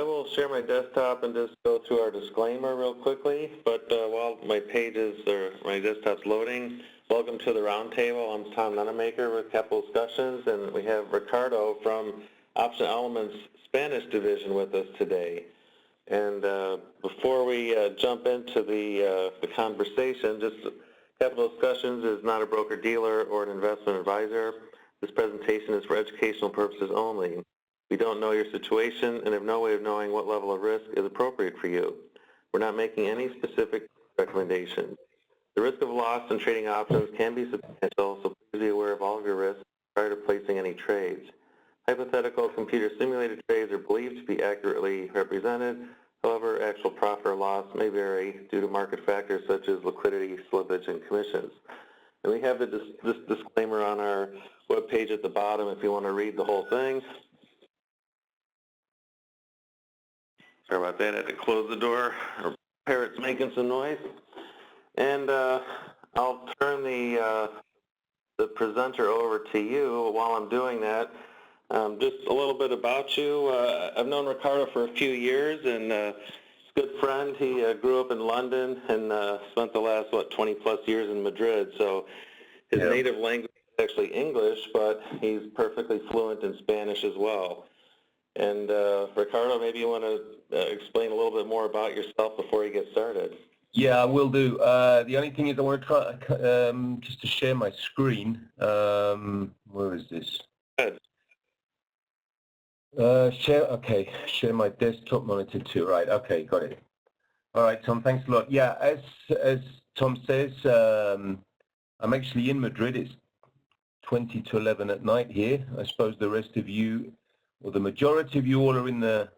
will share my desktop and just go through our disclaimer real quickly, but while my desktop's loading, welcome to the roundtable. I'm Tom Nunemaker with Capital Discussions, and we have Ricardo from Option Elements Spanish Division with us today. And before we jump into the conversation, just Capital Discussions is not a broker-dealer or an investment advisor. This presentation is for educational purposes only. We don't know your situation and have no way of knowing what level of risk is appropriate for you. We're not making any specific recommendations. The risk of loss in trading options can be substantial, so please be aware of all of your risks prior to placing any trades. Hypothetical computer simulated trades are believed to be accurately represented. However, actual profit or loss may vary due to market factors such as liquidity, slippage, and commissions. And we have this disclaimer on our webpage at the bottom if you want to read the whole thing. Sorry about that, I had to close the door. Our parrot's making some noise. And I'll turn the presenter over to you. While I'm doing that, just a little bit about you. I've known Ricardo for a few years, and he's a good friend. He grew up in London and spent the last, 20-plus years in Madrid. So his native language is actually English, but he's perfectly fluent in Spanish as well. And Ricardo, maybe you want to explain a little bit more about yourself before you get started. Yeah, I will do. The only thing is I want to try just to share my screen. Where is this? Good. Share my desktop monitor too. Right, okay, got it. All right, Tom, thanks a lot. Yeah, as Tom says, I'm actually in Madrid. It's 20 to 11 at night here. I suppose the rest of you, or the majority of you all are in the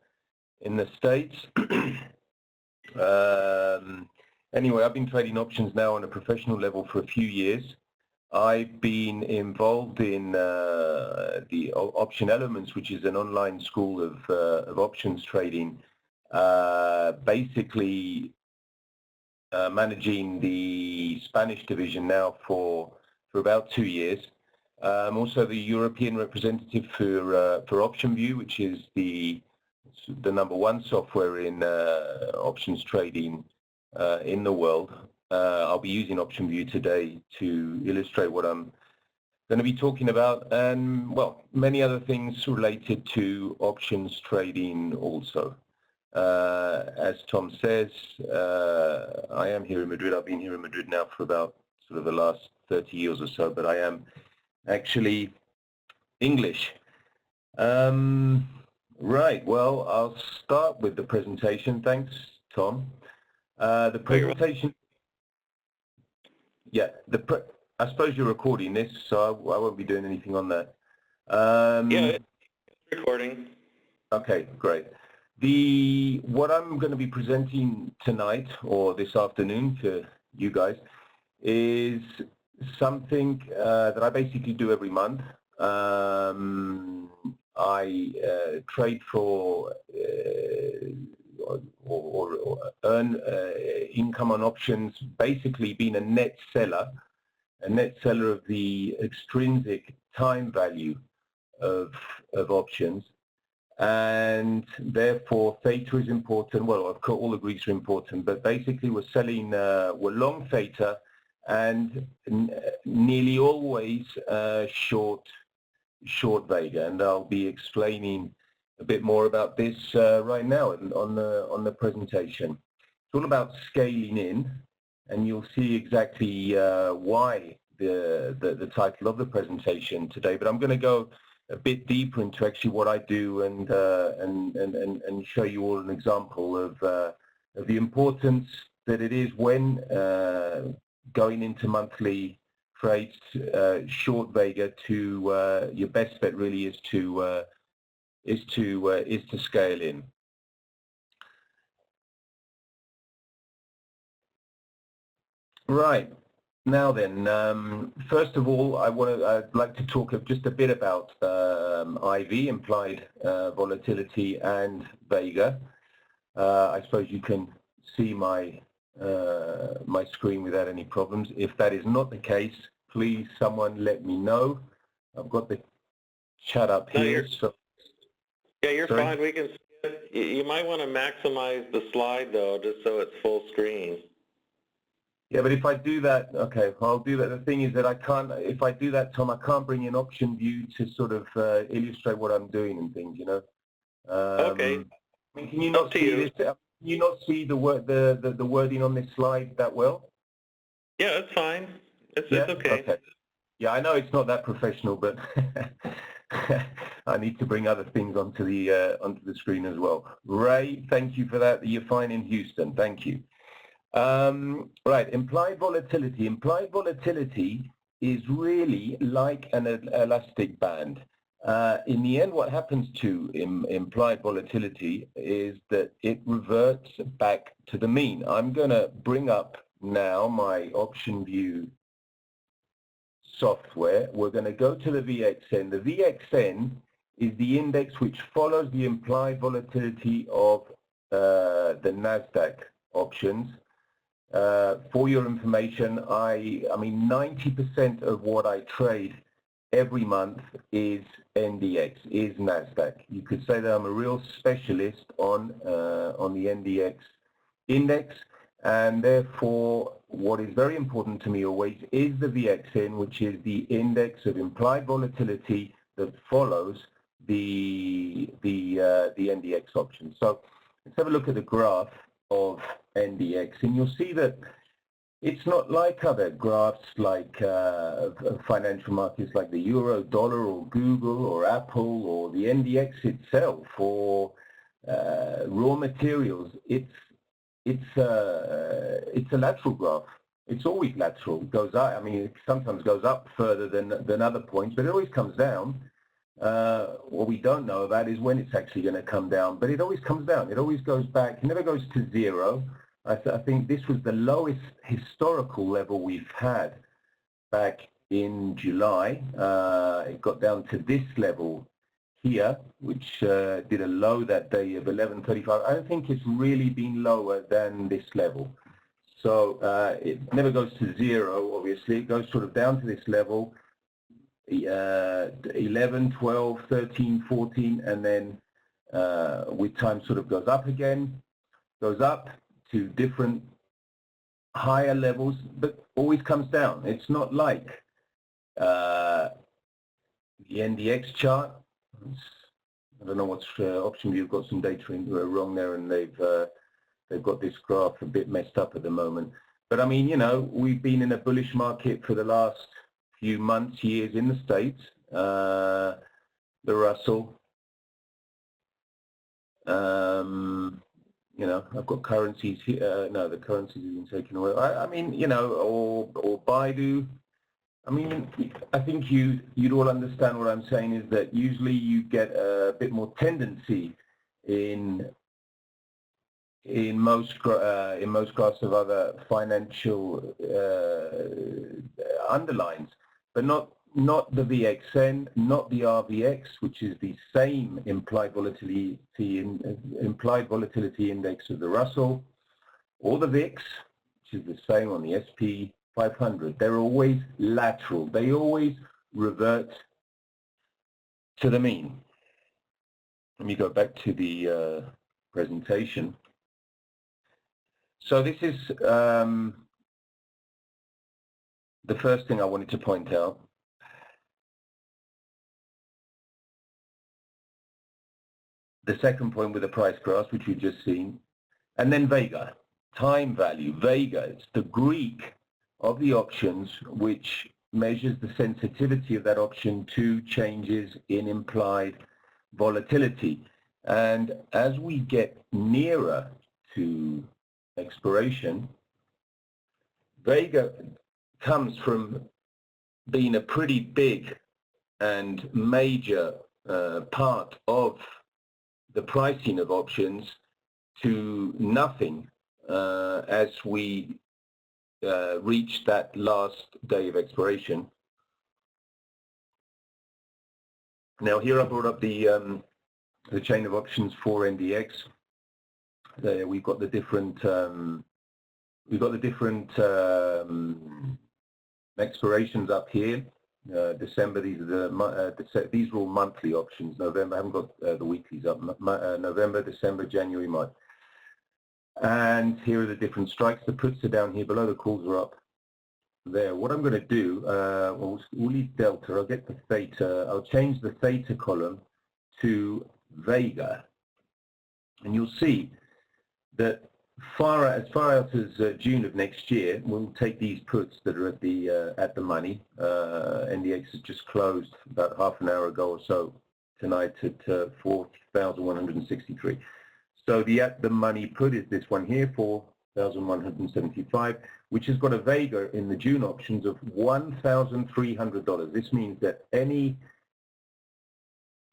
States. Anyway, I've been trading options now on a professional level for a few years. I've been involved in the Option Elements, which is an online school of options trading, basically managing the Spanish division now for about 2 years. I'm also the European representative for OptionView, which is the #1 software in options trading in the world. I'll be using OptionView today to illustrate what I'm going to be talking about, and well, many other things related to options trading also. As Tom says, I am here in Madrid. I've been here in Madrid now for about sort of the last 30 years or so, but I am actually English. Right, well, I'll start with the presentation. Thanks, Tom. The presentation, yeah, I suppose you're recording this, so I won't be doing anything on that. Yeah, it's recording. Okay, great. What I'm going to be presenting tonight, or this afternoon to you guys, is something that I basically do every month. I trade for or earn income on options, basically being a net seller of the extrinsic time value of options, and therefore theta is important. Well, of course, all the Greeks are important, but basically we're long theta and nearly always short Vega, and I'll be explaining a bit more about this right now on the presentation. It's all about scaling in, and you'll see exactly why the title of the presentation today. But I'm going to go a bit deeper into actually what I do and show you all an example of the importance that it is when going into monthly trades, short Vega, to your best bet really is to scale in. Right, now then, first of all, I'd like to talk just a bit about IV, implied volatility, and Vega. I suppose you can see my screen without any problems. If that is not the case, please someone let me know. I've got the chat up here. Yeah, you're fine. We can see You might want to maximize the slide though, just so it's full screen. Yeah, but if I do that, okay, I'll do that. The thing is that I can't, if I do that, Tom, I can't bring in option view to sort of illustrate what I'm doing and things, you know. Okay. I mean, can you not see this? Can you not see the wording on this slide that well? Yeah, it's fine. It's okay. Okay. Yeah, I know it's not that professional, but I need to bring other things onto the screen as well. Ray, thank you for that. You're fine in Houston. Thank you. Right, implied volatility. Implied volatility is really like an elastic band. In the end, what happens to implied volatility is that it reverts back to the mean. I'm going to bring up now my option view software. We're going to go to the VXN. The VXN is the index which follows the implied volatility of the NASDAQ options. For your information, I mean 90% of what I trade every month is NDX, is NASDAQ. You could say that I'm a real specialist on the NDX index, and therefore what is very important to me always is the VXN, which is the index of implied volatility that follows the NDX option. So let's have a look at the graph of NDX, and you'll see that it's not like other graphs like financial markets like the euro, dollar, or Google, or Apple, or the NDX itself, or raw materials. It's a lateral graph. It's always lateral. It goes up. I mean, it sometimes goes up further than other points, but it always comes down. What we don't know about is when it's actually going to come down, but it always comes down. It always goes back. It never goes to zero. I think this was the lowest historical level we've had back in July. It got down to this level here, which did a low that day of 1135. I don't think it's really been lower than this level. So it never goes to zero, obviously. It goes sort of down to this level, 11, 12, 13, 14, and then with time sort of goes up again, goes up to different higher levels, but always comes down. It's not like the NDX chart. I don't know what's option view. You've got some data in wrong there, and they've got this graph a bit messed up at the moment. But I mean, you know, we've been in a bullish market for the last few months, years in the States. The Russell. You know, I've got currencies here. No, the currencies have been taken away. I mean, you know, or Baidu. I mean, I think you'd all understand what I'm saying is that usually you get a bit more tendency in most graphs of other financial underlines, but not the VXN, not the RVX, which is the same implied volatility index of the Russell, or the VIX, which is the same on the SP 500. They're always lateral. They always revert to the mean. Let me go back to the presentation. So this is the first thing I wanted to point out. The second point with the price graphs, which we've just seen, and then Vega, time value. Vega, it's the Greek of the options, which measures the sensitivity of that option to changes in implied volatility. And as we get nearer to expiration, Vega comes from being a pretty big and major part of the pricing of options to nothing as we reach that last day of expiration. Now here I brought up the chain of options for NDX. There we've got the different expirations up here. December, these are these are all monthly options. November, I haven't got the weeklies up. November, December, January, March. And here are the different strikes. The puts are down here below, the calls are up there. What I'm going to do, we'll leave delta. I'll get the theta. I'll change the theta column to Vega. And you'll see that as far out as June of next year, we'll take these puts that are at the money. NDX has just closed about half an hour ago or so tonight at 4,163. So the at the money put is this one here, 4,175, which has got a Vega in the June options of $1,300. This means that any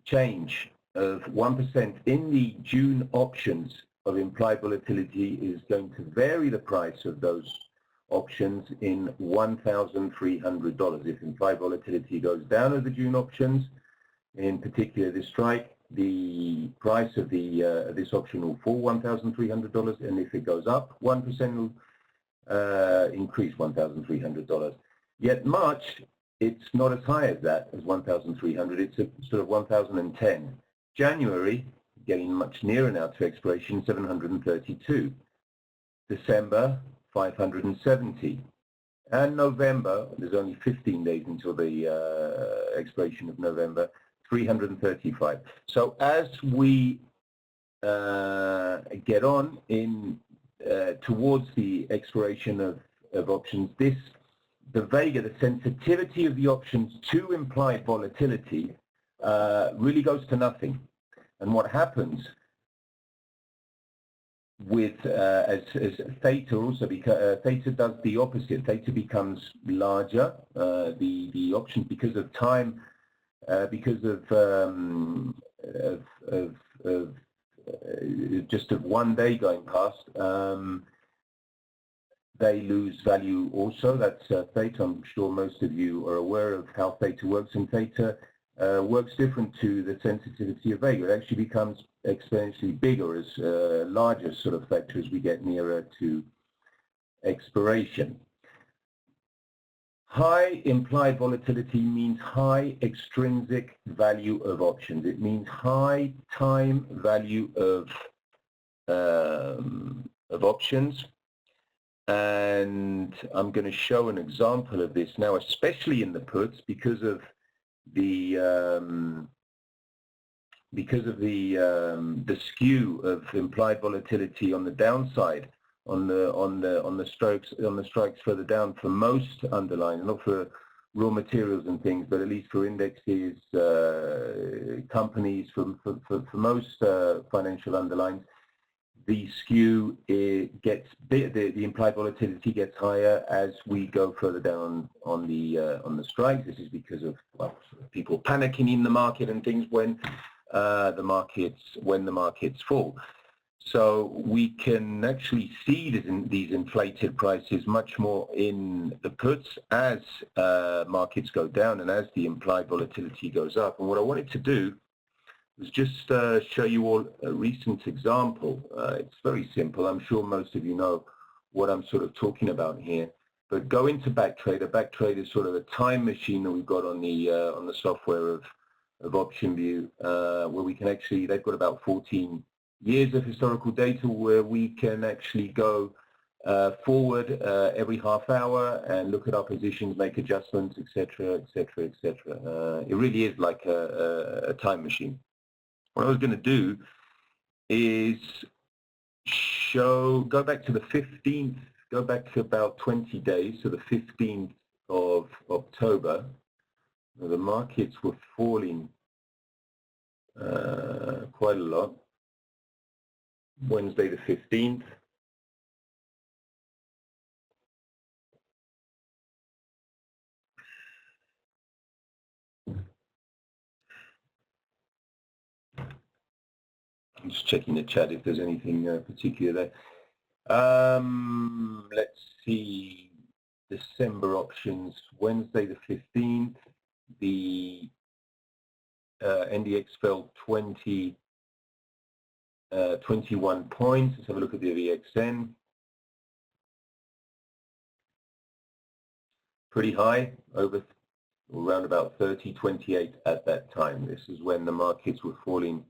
change of 1% in the June options of implied volatility is going to vary the price of those options in $1,300. If implied volatility goes down of the June options, in particular this strike, the price of this option will fall $1,300, and if it goes up 1%, will increase $1,300. Yet March, it's not as high as that, as 1,300. It's a sort of 1,010. January, getting much nearer now to expiration, 732. December, 570. And November, there's only 15 days until the expiration of November, 335. So as we get on in towards the expiration of options, the Vega, the sensitivity of the options to implied volatility really goes to nothing. And what happens with as theta also, because theta does the opposite. Theta becomes larger. The options, because of time, because of just of one day going past, they lose value also. That's theta. I'm sure most of you are aware of how theta works, and theta works different to the sensitivity of Vega. It actually becomes exponentially bigger as larger sort of factor as we get nearer to expiration. High implied volatility means high extrinsic value of options. It means high time value of options. And I'm going to show an example of this now, especially in the puts, because of the skew of implied volatility on the downside, on the strikes further down for most underlying, not for raw materials and things, but at least for indexes, companies, for most financial underlines, the skew gets the implied volatility gets higher as we go further down on the strikes. This is because of, well, people panicking in the market and things when the markets fall. So we can actually see these inflated prices much more in the puts as markets go down and as the implied volatility goes up. And what I wanted to do was just show you all a recent example. It's very simple. I'm sure most of you know what I'm sort of talking about here. But go into Backtrader. Backtrader is sort of a time machine that we've got on the software of OptionView, where we can actually, they've got about 14 years of historical data where we can actually go forward every half hour and look at our positions, make adjustments, etc., etc., etc. It really is like a time machine. What I was going to do is go back to the 15th, go back to about 20 days, so the 15th of October. The markets were falling quite a lot. Wednesday the 15th. I'm just checking the chat if there's anything particular there. Let's see, December options, Wednesday the 15th, the NDX fell 21 points. Let's have a look at the VXN. Pretty high, over around about 30.28 at that time. This is when the markets were falling.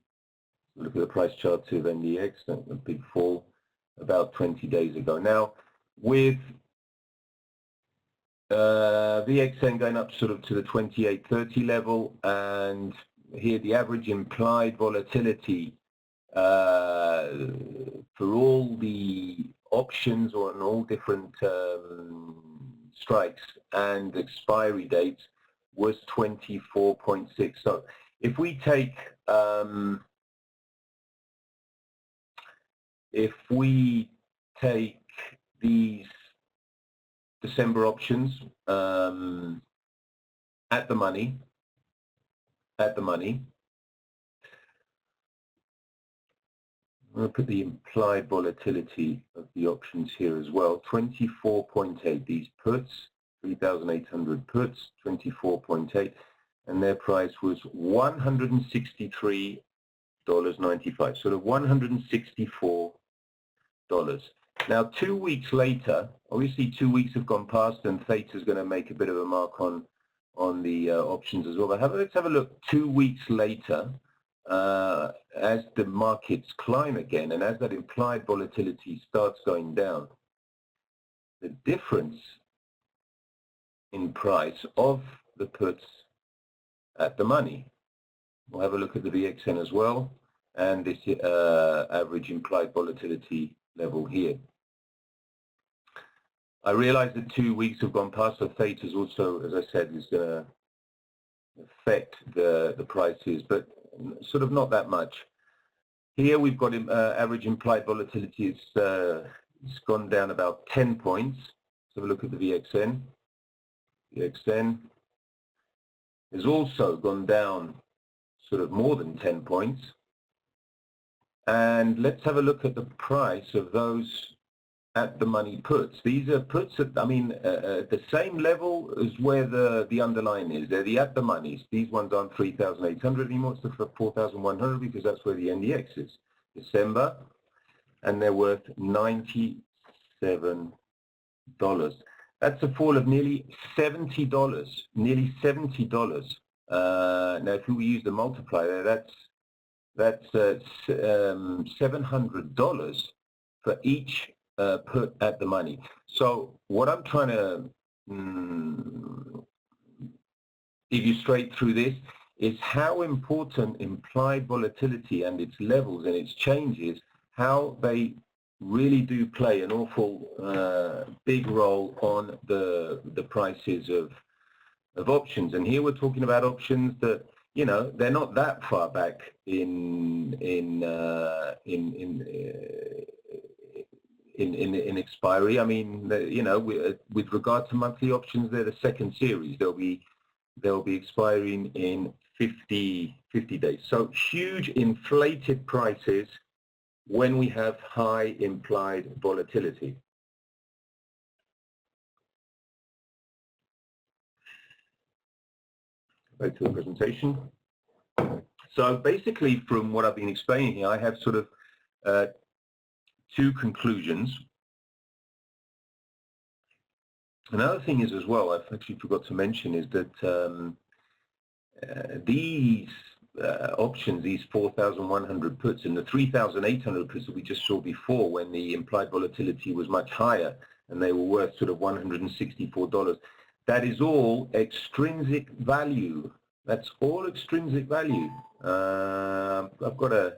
Look at the price chart of NDX, a big fall about 20 days ago. Now, with VXN going up sort of to the 28.30 level, and here the average implied volatility for all the options on all different strikes and expiry dates was 24.6. So if we take these December options at the money, I'm going to put the implied volatility of the options here as well. 24.8. These puts, 3,800 puts, 24.8, and their price was $163.95. Sort of $164. Now, 2 weeks later, obviously 2 weeks have gone past, and Theta is going to make a bit of a mark on the options as well. But let's have a look 2 weeks later. As the markets climb again, and as that implied volatility starts going down, the difference in price of the puts at the money. We'll have a look at the VXN as well, and this average implied volatility level here. I realize that 2 weeks have gone past, so Theta is also, as I said, is going to affect the prices, but sort of not that much. Here we've got average implied volatility. It's gone down about 10 points. Let's have a look at the VXN. VXN has also gone down sort of more than 10 points. And let's have a look at the price of those at the money puts. These are puts at, the same level as where the underlying is. They're the at the monies. These ones aren't 3,800 anymore. It's the 4,100 because that's where the NDX is. December, and they're worth $97. That's a fall of nearly $70. Nearly $70. Now, if we use the multiplier, that's $700 for each put at the money. So what I'm trying to illustrate through this is how important implied volatility and its levels and its changes, how they really do play an awful big role on the prices of options. And here we're talking about options that, you know, they're not that far back in expiry. I mean, you know, with regard to monthly options, they're the second series. They'll be expiring in 50 days. So huge inflated prices when we have high implied volatility. Back to the presentation. So basically, from what I've been explaining here, I have sort of two conclusions. Another thing is as well, I've actually forgot to mention, is that these options, these 4,100 puts and the 3,800 puts that we just saw before when the implied volatility was much higher and they were worth sort of $164, that is all extrinsic value. That's all extrinsic value. I've got a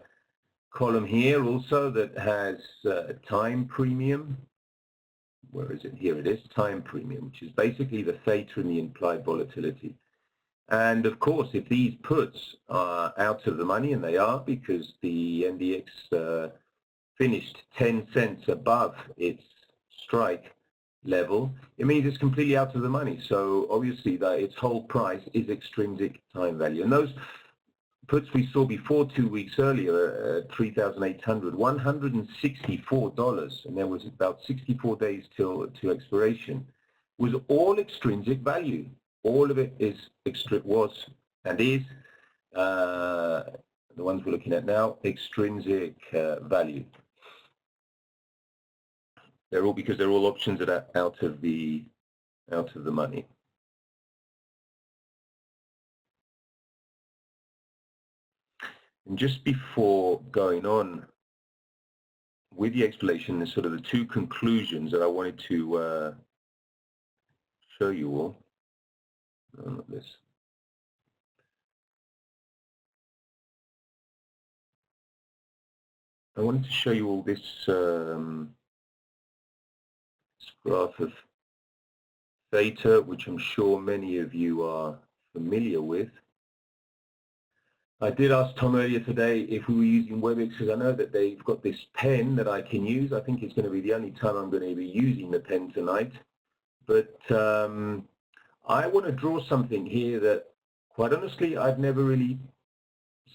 column here also that has a time premium. Where is it? Here it is, time premium, which is basically the theta in the implied volatility. And of course, if these puts are out of the money, and they are because the NDX finished 10 cents above its strike level, it means it's completely out of the money. So obviously that its whole price is extrinsic time value. And those puts we saw before 2 weeks earlier, 3,800, $164, and there was about 64 days to expiration, was all extrinsic value. All of it was and is, the ones we're looking at now, extrinsic value. They're all, because they're all options that are out of the money. And just before going on with the explanation, there's sort of the two conclusions that I wanted to show you all. This. I wanted to show you all this, this graph of theta, which I'm sure many of you are familiar with. I did ask Tom earlier today if we were using WebEx, because I know that they've got this pen that I can use. I think it's going to be the only time I'm going to be using the pen tonight. But I want to draw something here that, quite honestly, I've never really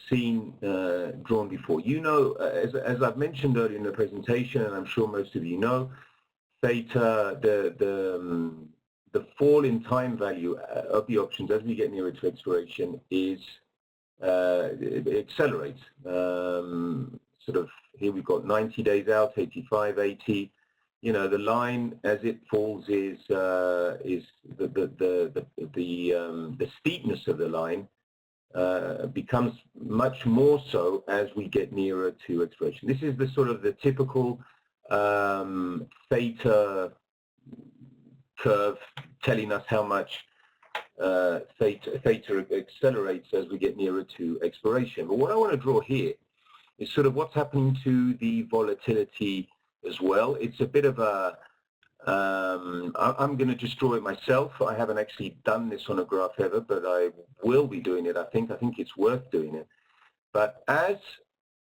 seen drawn before. You know, as I've mentioned earlier in the presentation, and I'm sure most of you know, theta, the fall in time value of the options as we get nearer to expiration is it accelerates. Sort of here we've got 90 days out, 85, 80. You know, the line as it falls is the steepness of the line becomes much more so as we get nearer to expiration. This is the sort of the typical theta curve telling us how much theta accelerates as we get nearer to expiration. But what I want to draw here is sort of what's happening to the volatility as well. It's a bit of a, I'm going to just draw it myself. I haven't actually done this on a graph ever, but I will be doing it, I think. I think it's worth doing it. But as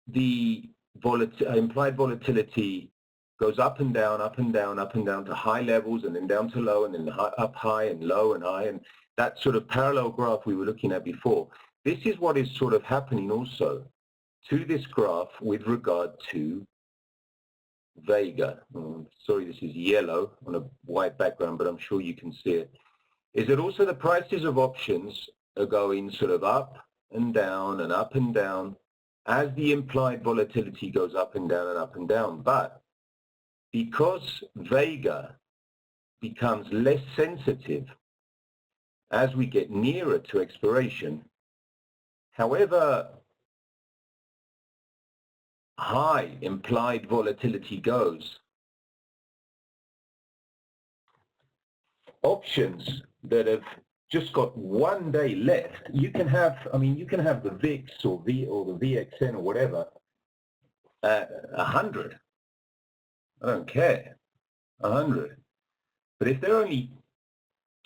the implied volatility goes up and down, up and down, up and down to high levels, and then down to low, and then up high and low and high, and that sort of parallel graph we were looking at before, this is what is sort of happening also to this graph with regard to Vega. Sorry, this is yellow on a white background, but I'm sure you can see it. Is that also the prices of options are going sort of up and down and up and down as the implied volatility goes up and down and up and down. But because Vega becomes less sensitive as we get nearer to expiration, however high implied volatility goes, options that have just got 1 day left, you can have, I mean, you can have the VIX or the VXN or whatever at 100. I don't care, 100. But if there are only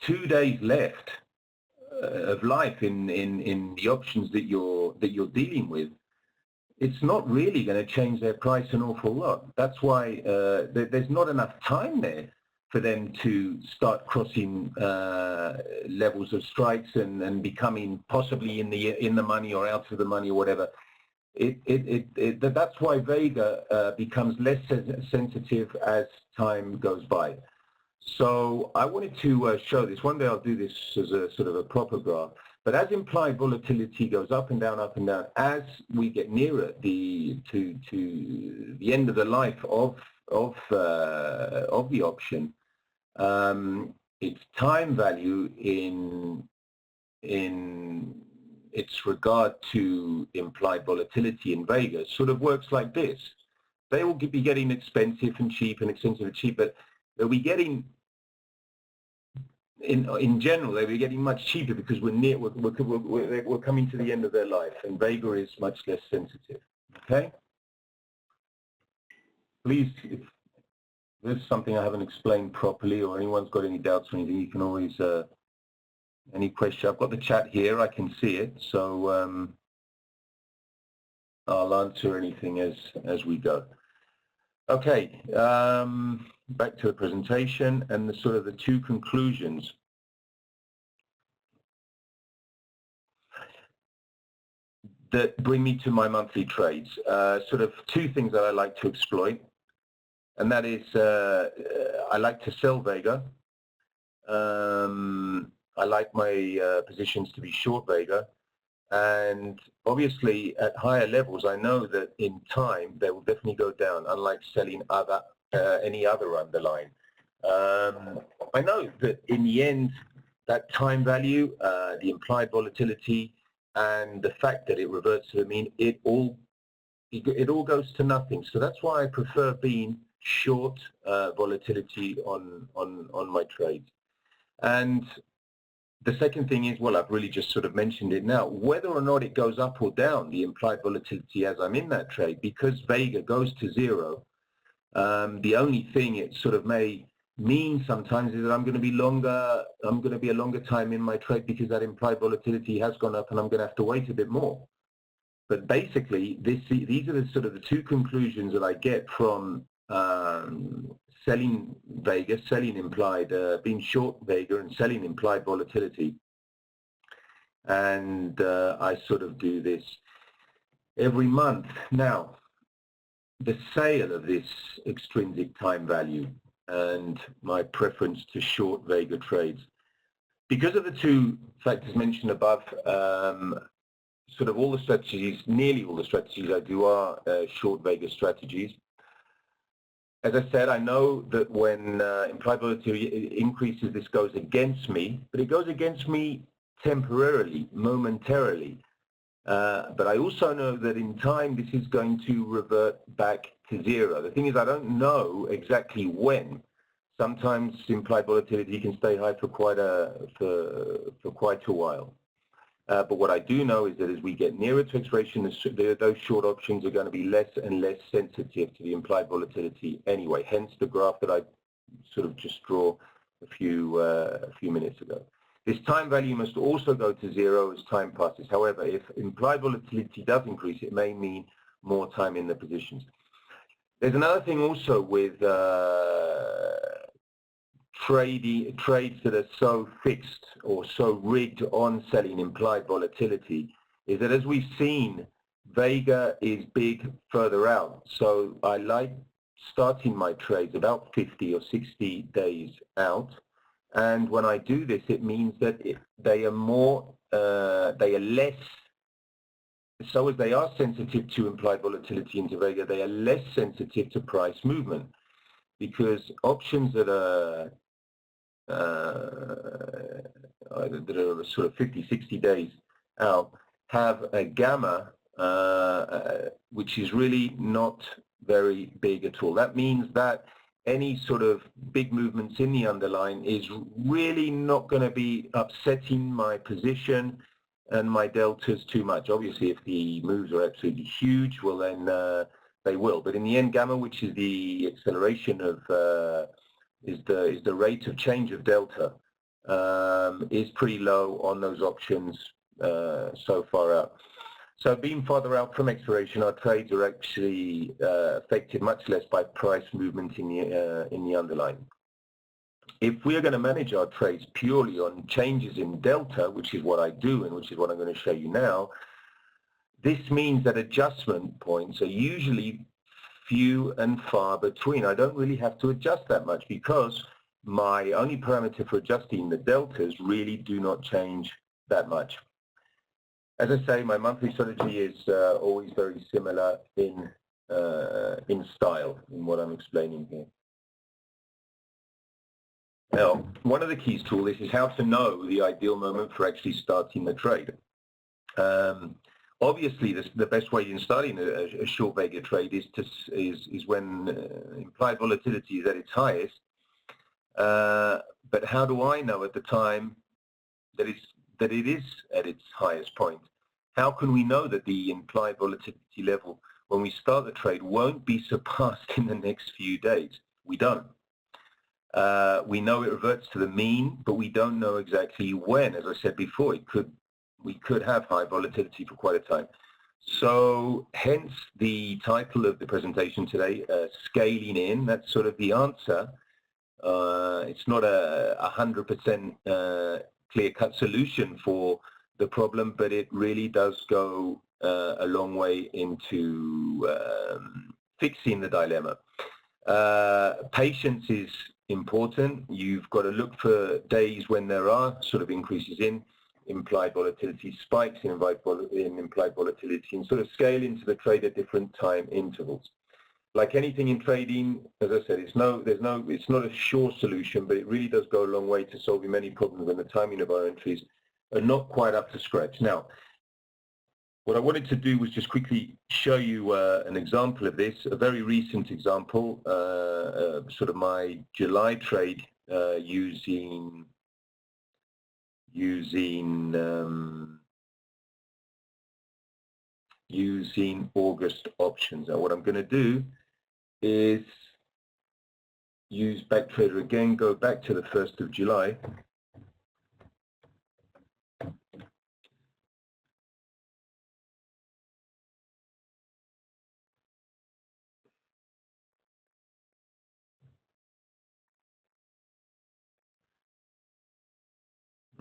2 days left of life in the options that you're dealing with, it's not really going to change their price an awful lot. That's why there's not enough time there for them to start crossing levels of strikes and becoming possibly in the money or out of the money or whatever. That's why Vega becomes less sensitive as time goes by. So I wanted to show this. One day I'll do this as a sort of a proper graph. But as implied volatility goes up and down, as we get nearer to the end of the life of the option, its time value in its regard to implied volatility in Vega sort of works like this. They will be getting expensive and cheap and expensive and cheap, but they'll be getting, in general, they'll be getting much cheaper because we're coming to the end of their life, and Vega is much less sensitive. Okay? Please, if there's something I haven't explained properly or anyone's got any doubts or anything, you can always, any question. I've got the chat here, I can see it, so I'll answer anything as we go. Okay, back to the presentation and the sort of the two conclusions. That bring me to my monthly trades. Sort of two things that I like to exploit, and that is I like to sell Vega. I like my positions to be short Vega, and obviously at higher levels I know that in time they will definitely go down, unlike selling any other underlying. I know that in the end that time value, the implied volatility, and the fact that it reverts to the mean, it all goes to nothing. So that's why I prefer being short volatility on my trades. And the second thing is, well, I've really just sort of mentioned it now, whether or not it goes up or down, the implied volatility as I'm in that trade, because Vega goes to zero, the only thing it sort of may mean sometimes is that I'm going to be a longer time in my trade because that implied volatility has gone up and I'm going to have to wait a bit more. But basically, these are the sort of the two conclusions that I get from selling Vega, selling implied, being short Vega and selling implied volatility. And I sort of do this every month. Now, the sale of this extrinsic time value and my preference to short Vega trades, because of the two factors mentioned above, sort of all the strategies, nearly all the strategies I do are short Vega strategies. As I said, I know that when implied volatility increases, this goes against me, but it goes against me temporarily, momentarily. But I also know that in time, this is going to revert back to zero. The thing is, I don't know exactly when. Sometimes implied volatility can stay high for quite a while. But what I do know is that as we get nearer to expiration, those short options are going to be less and less sensitive to the implied volatility anyway. Hence the graph that I sort of just draw a few minutes ago. This time value must also go to zero as time passes. However, if implied volatility does increase, it may mean more time in the positions. There's another thing also with trades that are so fixed or so rigged on selling implied volatility, is that as we've seen, Vega is big further out. So I like starting my trades about 50 or 60 days out. And when I do this, it means that they are less, so as they are sensitive to implied volatility into Vega, they are less sensitive to price movement, because options that are sort of 50, 60 days out have a gamma which is really not very big at all. That means that any sort of big movements in the underlying is really not going to be upsetting my position and my deltas too much. Obviously, if the moves are absolutely huge, well then they will. But in the end, gamma, which is the acceleration of is the rate of change of delta, is pretty low on those options so far out. So being farther out from expiration, our trades are actually affected much less by price movement in the underlying. If we are going to manage our trades purely on changes in delta, which is what I do and which is what I'm going to show you now, this means that adjustment points are usually few and far between. I don't really have to adjust that much because my only parameter for adjusting the deltas really do not change that much. As I say, my monthly strategy is always very similar in style in what I'm explaining here. Now, one of the keys to all this is how to know the ideal moment for actually starting the trade. Obviously, the best way in starting a short Vega trade is when implied volatility is at its highest. But how do I know at the time that it is at its highest point? How can we know that the implied volatility level when we start the trade won't be surpassed in the next few days? We don't. We know it reverts to the mean, but we don't know exactly when. As I said before, we could have high volatility for quite a time. So hence the title of the presentation today, Scaling In. That's sort of the answer. It's not a 100% clear-cut solution for the problem, but it really does go a long way into fixing the dilemma. Patience is important. You've got to look for days when there are sort of increases in implied volatility, spikes in implied volatility, and sort of scale into the trade at different time intervals. Like anything in trading, as I said, it's not a sure solution, but it really does go a long way to solving many problems when the timing of our entries are not quite up to scratch. Now, what I wanted to do was just quickly show you an example of this, a very recent example, sort of my July trade using August options. Now what I'm going to do is use BackTrader again, go back to the 1st of July.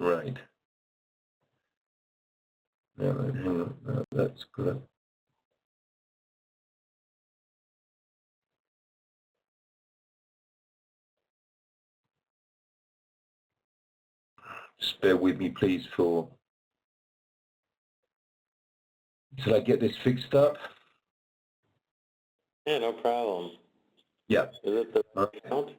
Right. Now, hang on. That's good. Just bear with me, please, till I get this fixed up. Yeah, no problem. Yeah. Is it the account?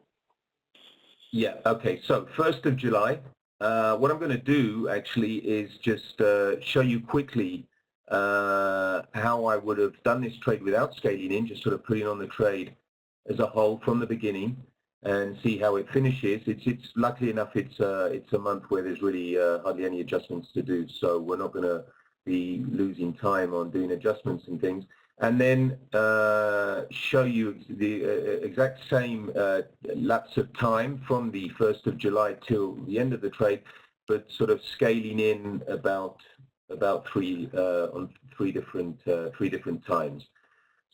Yeah, okay. So 1st of July, what I'm going to do actually is just show you quickly how I would have done this trade without scaling in, just sort of putting on the trade as a whole from the beginning and see how it finishes. It's luckily enough it's a month where there's really hardly any adjustments to do, so we're not going to be losing time on doing adjustments and things. And then show you the exact same lapse of time from the 1st of July till the end of the trade, but sort of scaling in about three different times.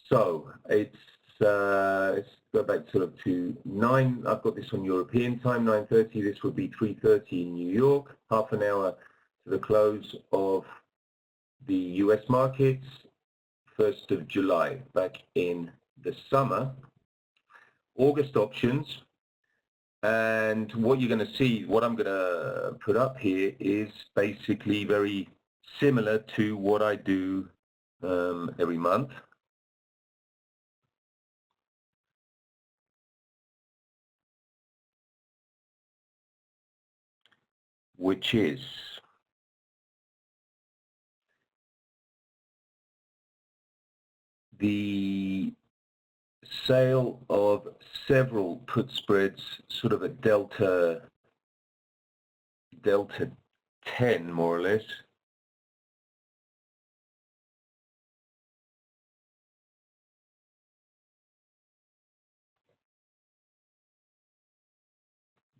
So it's let's go back sort of to 9. I've got this on European time, 9:30. This would be 3:30 in New York. Half an hour to the close of the U.S. markets. 1st of July, back in the summer. August options, and what you're going to see, what I'm going to put up here is basically very similar to what I do every month. Which is the sale of several put spreads, sort of a delta 10 more or less.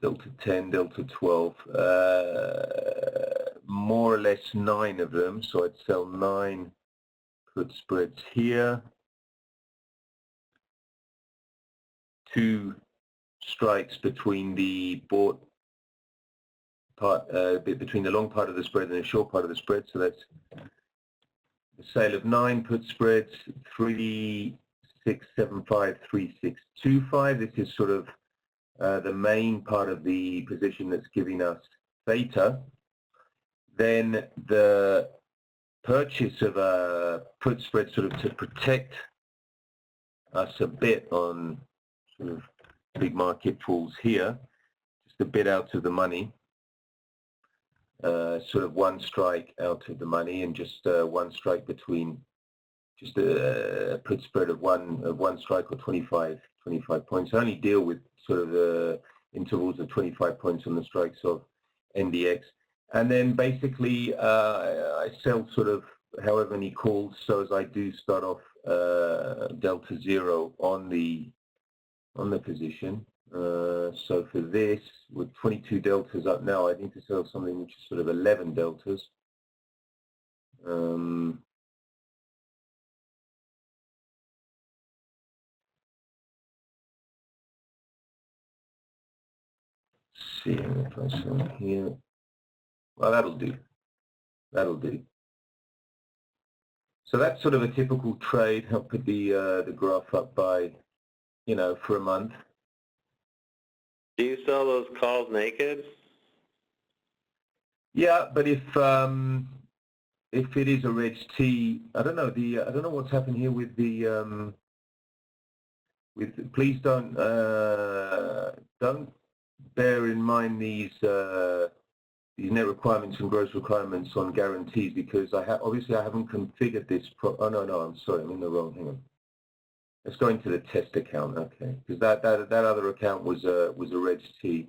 Delta 10, Delta 12, more or less 9 of them, so I'd sell 9 put spreads here. 2 strikes between the bought part, between the long part of the spread and the short part of the spread, so that's the sale of 9 put spreads, 3675, 3625. This is sort of the main part of the position that's giving us theta. Then the purchase of a put spread sort of to protect us a bit on sort of big market falls here, just a bit out of the money, sort of 1 strike out of the money, and just 1 strike between, just a put spread of one strike or 25 points. I only deal with sort of intervals of 25 points on the strikes of NDX, and then basically I sell sort of however many calls, so as I do start off delta 0 on the position. So for this, with 22 deltas up now, I need to sell something which is sort of 11 deltas. See if I sell here. Well, that'll do. That'll do. So that's sort of a typical trade. I'll put the graph up by, you know, for a month. Do you sell those calls naked? Yeah, but if it is a Reg T, I don't know I don't know what's happened here with the please don't bear in mind these these net requirements and gross requirements on guarantees, because obviously I haven't configured this. Oh no, I'm sorry, I'm in the wrong. Hang on. Let's go into the test account, okay? Because that other account was a Reg T.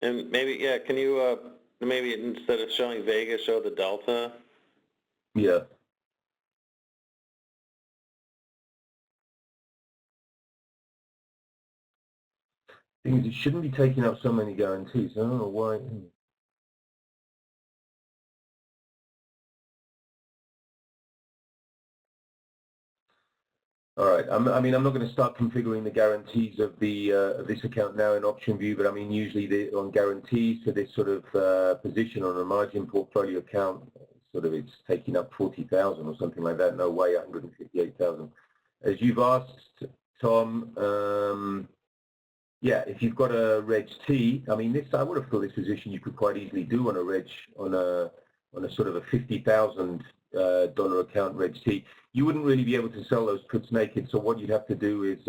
And maybe, yeah, can you maybe instead of showing Vega, show the delta? Yeah. Thing is, it shouldn't be taking up so many guarantees. I don't know why. All right. I mean, I'm not going to start configuring the guarantees of this account now in OptionView, but I mean, usually on guarantees for this sort of position on a margin portfolio account, sort of it's taking up 40,000 or something like that. No way, 158,000. As you've asked, Tom, yeah, if you've got a Reg T, I mean, I would have thought this position you could quite easily do on a Reg, on a sort of a $50,000 account Reg T. You wouldn't really be able to sell those puts naked. So what you'd have to do is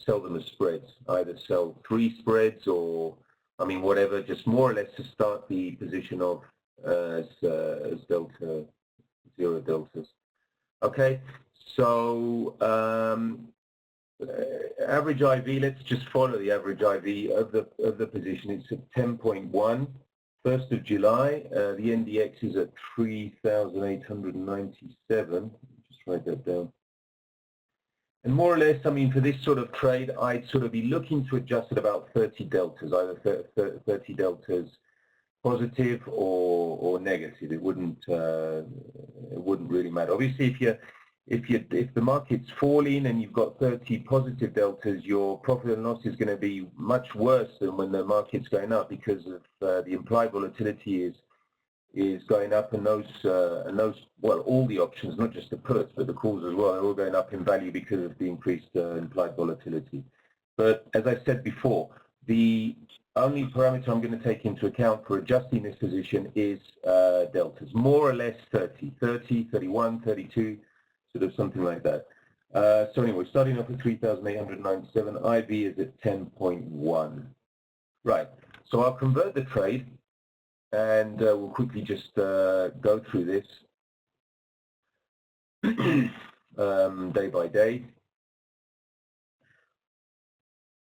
sell them as spreads. Either sell 3 spreads or, I mean, whatever, just more or less to start the position of as delta, 0 deltas. Okay, so average IV, let's just follow the average IV of the position. It's at 10.1. 1st of July, the NDX is at 3,897. Just write that down. And more or less, I mean, for this sort of trade, I'd sort of be looking to adjust at about 30 deltas, either 30 deltas positive or negative. It wouldn't really matter. Obviously, if the market's falling and you've got 30 positive deltas, your profit and loss is going to be much worse than when the market's going up, because of the implied volatility is going up, and those well, all the options, not just the puts but the calls as well, are all going up in value because of the increased implied volatility. But as I said before, the only parameter I'm going to take into account for adjusting this position is deltas, more or less 30, 31, 32. Sort of something like that. So anyway, starting off at 3,897, IV is at 10.1. Right, so I'll convert the trade, and we'll quickly just go through this day by day.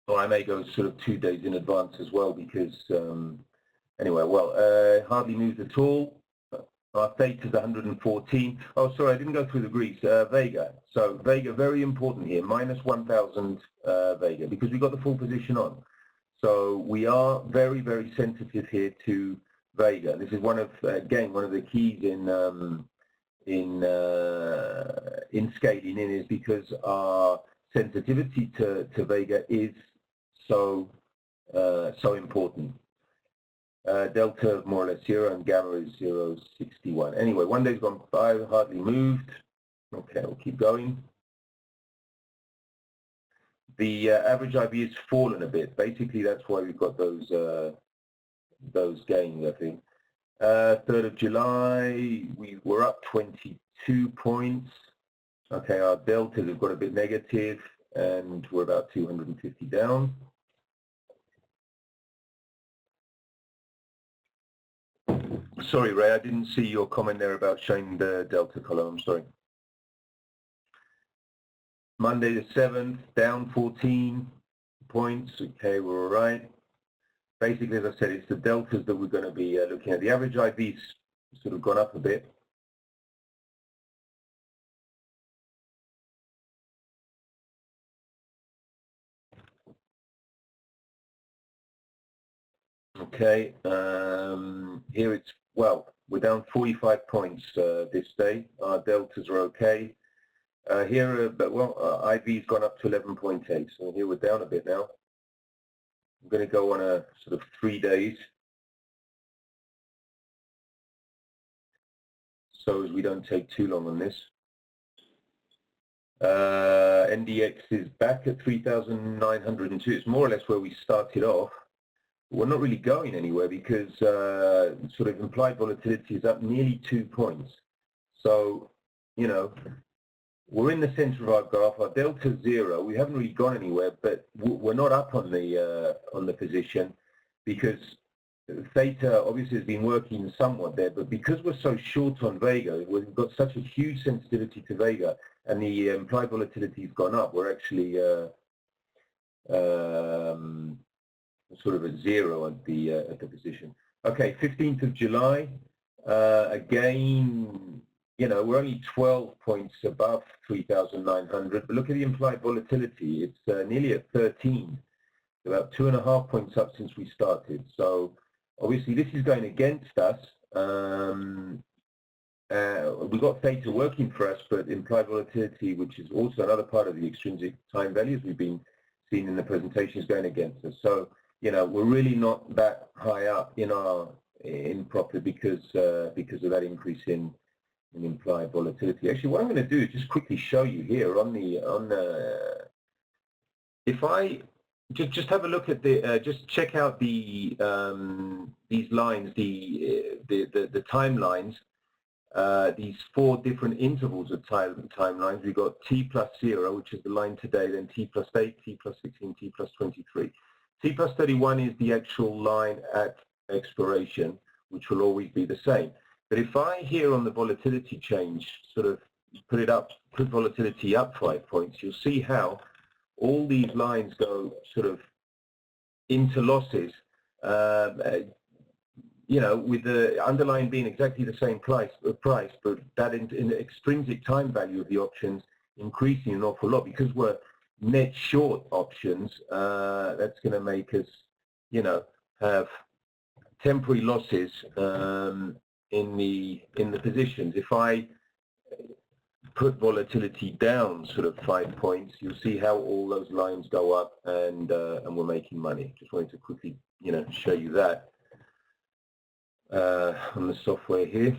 Or I may go sort of 2 days in advance as well, because anyway, well, hardly moved at all. Our theta is 114. Oh, sorry, I didn't go through the Greeks. Vega. So Vega, very important here, minus 1,000 Vega, because we got the full position on. So we are very, very sensitive here to Vega. This is one of, again, one of the keys in scaling in, is because our sensitivity to Vega is so important. Delta more or less 0, and gamma is 0.61. Anyway, 1 day's gone by, hardly moved. Okay, we'll keep going. The average IV has fallen a bit. Basically, that's why we've got those gains, I think. 3rd of July, we were up 22 points. Okay, our deltas have got a bit negative, and we're about 250 down. Sorry, Ray, I didn't see your comment there about showing the delta column. I'm sorry. Monday the 7th, down 14 points. Okay, we're all right. Basically, as I said, it's the deltas that we're going to be looking at. The average IV's sort of gone up a bit. Okay, here it's, well, we're down 45 points this day. Our deltas are okay. Here, IV's gone up to 11.8, so here we're down a bit now. I'm going to go on a sort of 3 days, so as we don't take too long on this. NDX is back at 3,902. It's more or less where we started off. We're not really going anywhere, because sort of implied volatility is up nearly 2 points. So, you know, we're in the center of our graph. Our delta 0. We haven't really gone anywhere, but we're not up on the position because theta obviously has been working somewhat there. But because we're so short on Vega, we've got such a huge sensitivity to Vega, and the implied volatility has gone up. We're actually sort of at 0 at the position. Okay, 15th of July. Again, you know, we're only 12 points above 3,900, but look at the implied volatility. It's nearly at 13, about 2.5 points up since we started. So obviously this is going against us. We've got theta working for us, but implied volatility, which is also another part of the extrinsic time values we've been seeing in the presentation, is going against us. So, you know, we're really not that high up in profit because of that increase in implied volatility. Actually, what I'm going to do is just quickly show you here on the if I just have a look at the just check out the these lines, the timelines, these 4 different intervals of timelines. We've got t plus 0, which is the line today, then t plus 8, t plus 16, t plus 23. T plus 31 is the actual line at expiration, which will always be the same. But if I here on the volatility change sort of put volatility up 5 points, you'll see how all these lines go sort of into losses, you know, with the underlying being exactly the same price, but that in the extrinsic time value of the options increasing an awful lot because we're net short options. That's going to make us, you know, have temporary losses in the positions. If I put volatility down sort of 5 points, you'll see how all those lines go up and we're making money. Just wanted to quickly, you know, show you that on the software here.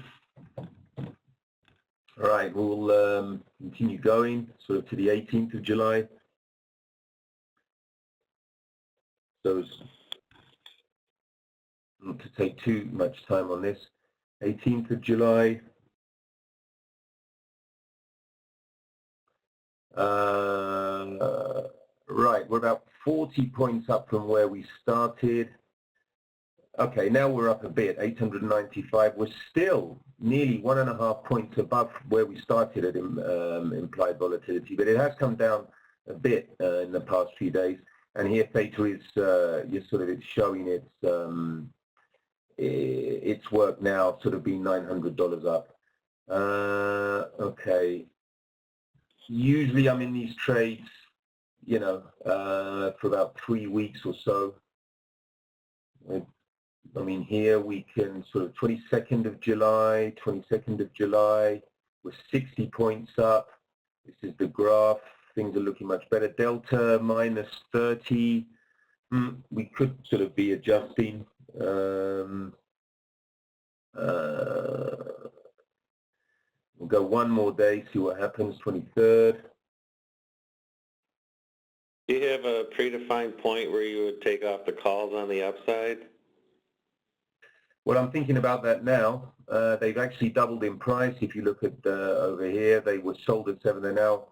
All right, we'll continue going sort of to the 18th of July. So not to take too much time on this. 18th of July. Right, we're about 40 points up from where we started. Okay, now we're up a bit, 895. We're still nearly 1.5 points above where we started at implied volatility, but it has come down a bit in the past few days. And here theta is it's showing its work now, sort of being $900 up. Okay. Usually I'm in these trades, you know, for about 3 weeks or so. I mean, here we can sort of 22nd of July, we're 60 points up. This is the graph. Things are looking much better. Delta minus 30. We could sort of be adjusting. We'll go one more day, see what happens, 23rd. Do you have a predefined point where you would take off the calls on the upside? Well, I'm thinking about that now. They've actually doubled in price. If you look at over here, they were sold at 7. They're now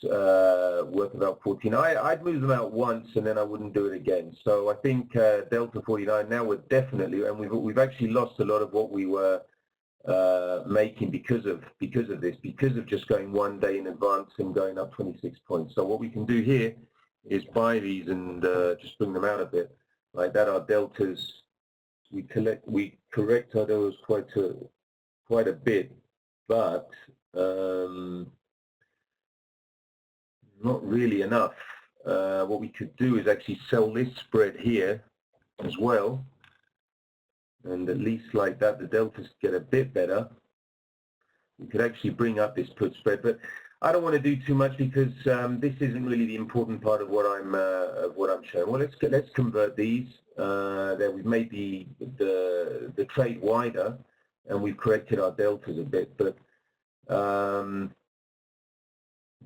worth about 14. I'd move them out once and then I wouldn't do it again. So I think Delta 49 now we're definitely, and we've actually lost a lot of what we were making because of just going 1 day in advance and going up 26 points. So what we can do here is buy these and just bring them out a bit like that. Our deltas, we correct our deltas quite a bit, but not really enough. What we could do is actually sell this spread here as well, and at least like that the deltas get a bit better. We could actually bring up this put spread, but I don't want to do too much because this isn't really the important part of what I'm showing. Well, let's convert these. There we've made the trade wider, and we've corrected our deltas a bit, but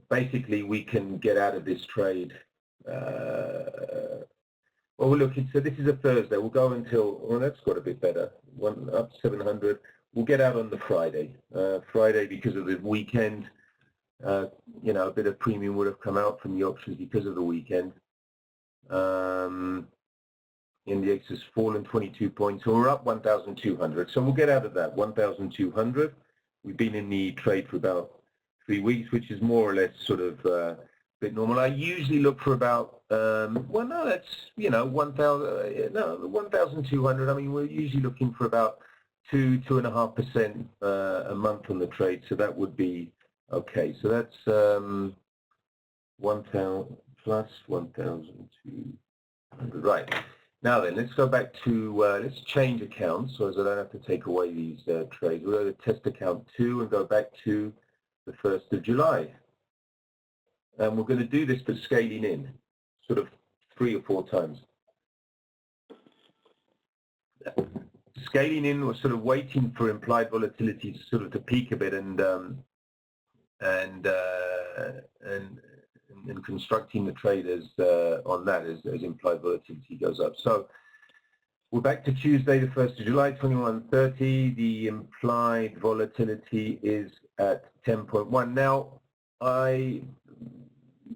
basically we can get out of this trade. Well, look, so this is a Thursday. We'll go until, well, that's got a bit better. One up 700. We'll get out on the Friday. Friday because of the weekend. you know, a bit of premium would have come out from the options because of the weekend. Index has fallen 22 points, so we're up 1,200. So we'll get out of that 1,200. We've been in the trade for about 3 weeks, which is more or less sort of a bit normal. I usually look for about, well, no, that's, you know, 1,200. I mean, we're usually looking for about 2.5% a month on the trade, so that would be okay. So that's 1,000 plus 1,200. Right. Now then, let's go back to, let's change accounts so as I don't have to take away these trades. We'll go to test account 2 and go back to the 1st of July. And we're going to do this but scaling in, sort of 3 or 4 times. Scaling in, we're sort of waiting for implied volatility sort of to peak a bit and constructing the traders on that as implied volatility goes up. So we're back to Tuesday, the 1st of July, 21:30. The implied volatility is at 10.1. Now,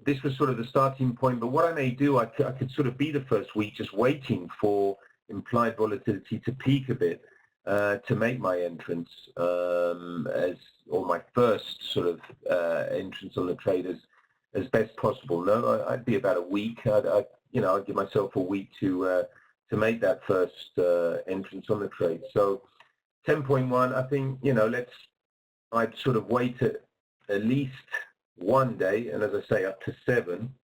this was sort of the starting point, but what I may do, I could sort of be the first week just waiting for implied volatility to peak a bit to make my entrance or my first sort of entrance on the traders as best possible. No, I'd be about a week. I'd give myself a week to make that first entrance on the trade. So 10.1, I think, you know, I'd sort of wait at least 1 day, and as I say, up to 7,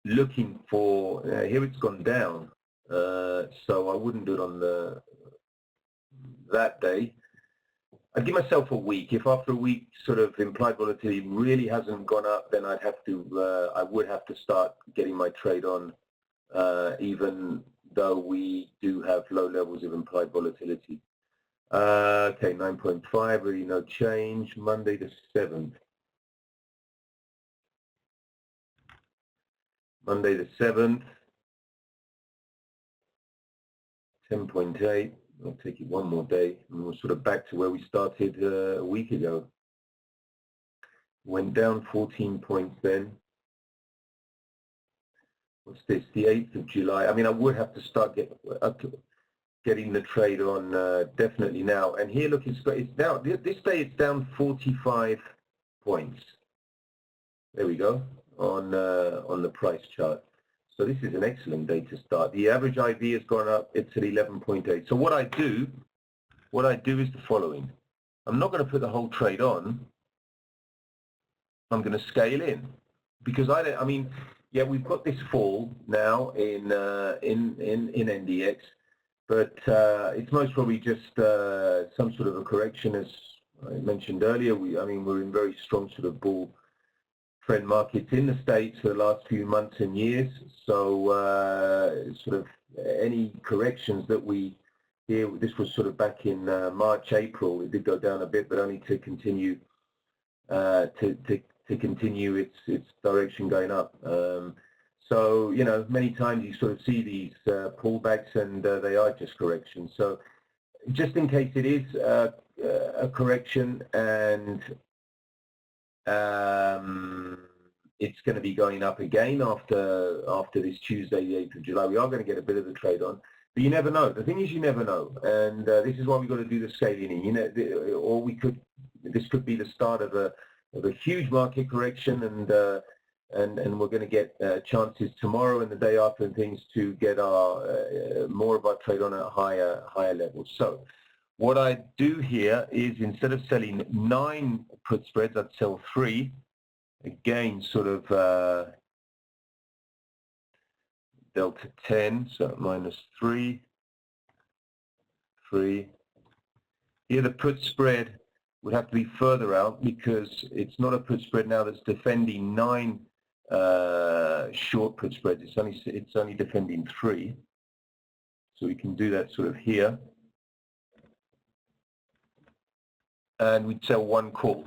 looking for, here it's gone down, so I wouldn't do it on that day. I'd give myself a week. If after a week sort of implied volatility really hasn't gone up, then I would have to start getting my trade on, even though we do have low levels of implied volatility. Okay, 9.5, really no change. Monday the 7th. Monday the 7th, 10.8. I'll take it 1 more day, and we're sort of back to where we started a week ago. Went down 14 points then. What's this? The 8th of July. I mean, I would have to start getting the trade on definitely now. And here, look, it's down. This day it's down 45 points. There we go on the price chart. So this is an excellent day to start. The average IV has gone up. It's at 11.8. So what I do is the following. I'm not going to put the whole trade on. I'm going to scale in because I mean, yeah, we've got this fall now in NDX, but it's most probably just some sort of a correction, as I mentioned earlier. We're in very strong sort of bull trend markets in the States for the last few months and years. So sort of any corrections that we hear, this was sort of back in March, April. It did go down a bit, but only to continue continue its direction going up. So, you know, many times you sort of see these pullbacks and they are just corrections. So just in case it is a correction and it's going to be going up again after this Tuesday, the 8th of July, we are going to get a bit of a trade on. But you never know. The thing is, you never know. And this is why we've got to do the scaling in. You know, or this could be the start of a huge market correction, and we're going to get chances tomorrow and the day after and things to get our more of our trade on at higher levels. So what I do here is, instead of selling 9 put spreads, I'd sell 3. Again, sort of delta 10, so minus 3. Here the put spread would have to be further out because it's not a put spread now that's defending 9 short put spreads. It's only defending 3. So we can do that sort of here. And we'd sell 1 call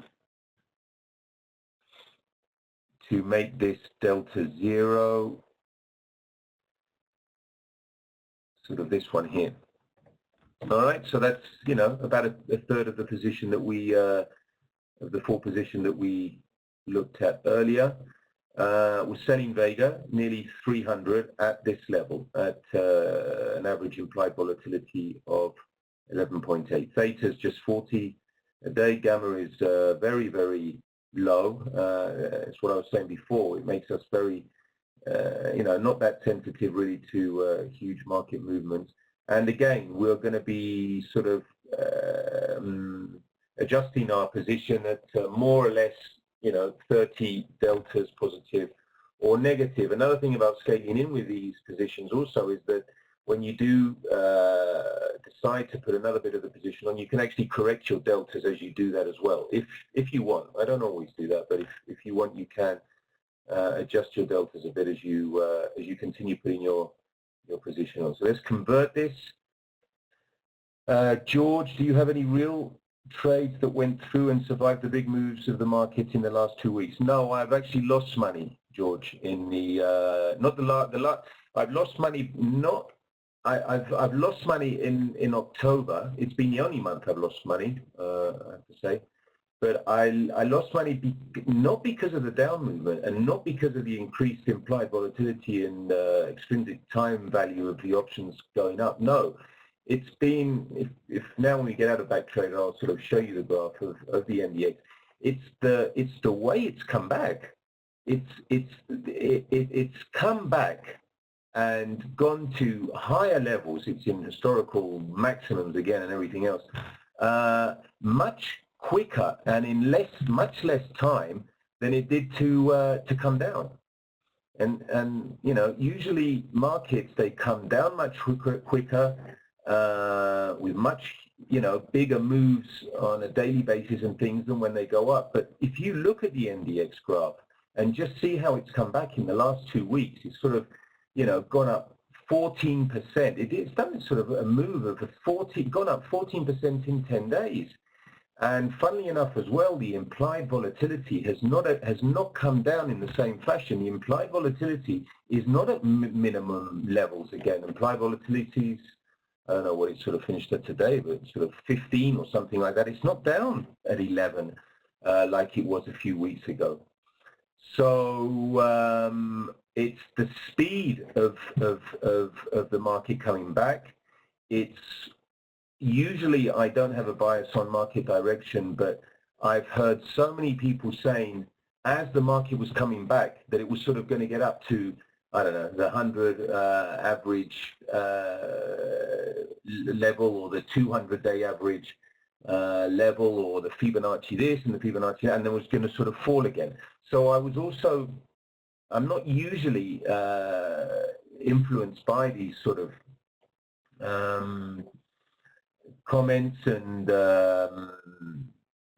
to make this delta 0, sort of this one here. All right, so that's, you know, about a third of the position that we of the 4 position that we looked at earlier, was selling Vega nearly 300 at this level, at an average implied volatility of 11.8. Theta is just 40 a day. Gamma is very, very low. It's what I was saying before. It makes us very, not that sensitive really to huge market movements. And again, we're going to be sort of adjusting our position at more or less, 30 deltas positive or negative. Another thing about scaling in with these positions also is that when you do decide to put another bit of the position on, you can actually correct your deltas as you do that as well, if you want. I don't always do that, but if you want, you can adjust your deltas a bit as you continue putting your position on. So let's convert this. George, do you have any real trades that went through and survived the big moves of the market in the last 2 weeks? No, I've actually lost money, George, in the I've lost money I've lost money in October. It's been the only month I've lost money, I have to say. But I lost money not because of the down movement and not because of the increased implied volatility and extrinsic time value of the options going up. No, it's been, if now when we get out of back trade, I'll sort of show you the graph of the NDX. It's the way it's come back. It's come back and gone to higher levels. It's in historical maximums again and everything else, much quicker and in much less time than it did to come down. And usually markets, they come down much quicker with much bigger moves on a daily basis and things than when they go up. But if you look at the NDX graph and just see how it's come back in the last 2 weeks, it's sort of gone up 14%. It's done sort of a move of gone up 14% in 10 days. And funnily enough as well, the implied volatility has not come down in the same fashion. The implied volatility is not at minimum levels again. Implied volatilities, I don't know what it sort of finished at today, but sort of 15 or something like that. It's not down at 11 like it was a few weeks ago. So it's the speed of the market coming back. It's usually, I don't have a bias on market direction, but I've heard so many people saying as the market was coming back that it was sort of going to get up to, I don't know, the 100 average level or the 200-day average level or the Fibonacci this and the Fibonacci that, and then was going to sort of fall again. So I was also, I'm not usually influenced by these sort of comments and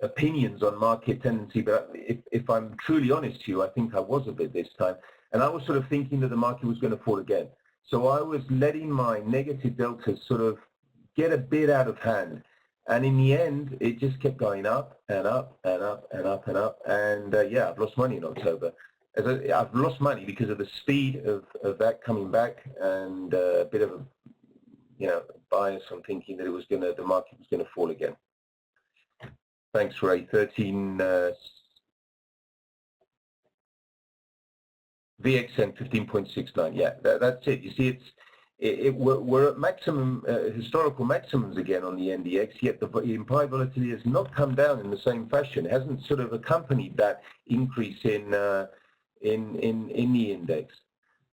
opinions on market tendency, but if I'm truly honest to you, I think I was a bit this time, and I was sort of thinking that the market was going to fall again. So I was letting my negative deltas sort of get a bit out of hand, and in the end, it just kept going up and up and up and up and up, and yeah, I've lost money in October. I've lost money because of the speed of that coming back and a bit of a bias on thinking that the market was going to fall again. Thanks, Ray. 13 VXN 15.69. Yeah, that's it. You see, we're at maximum historical maximums again on the NDX. Yet the implied volatility has not come down in the same fashion. It hasn't sort of accompanied that increase in the index.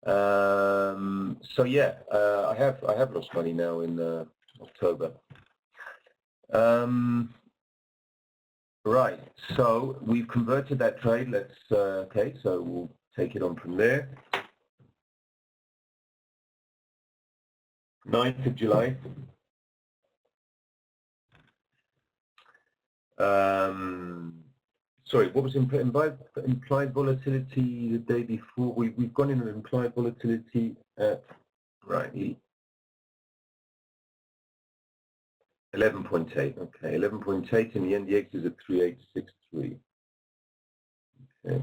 So yeah, I have lost money now in October. Right, so we've converted that trade. Let's okay, so we'll take it on from there. 9th of July. Sorry, what was implied volatility the day before? We've gone in an implied volatility at, right, 11.8. Okay, 11.8, and the NDX is at 3863. Okay,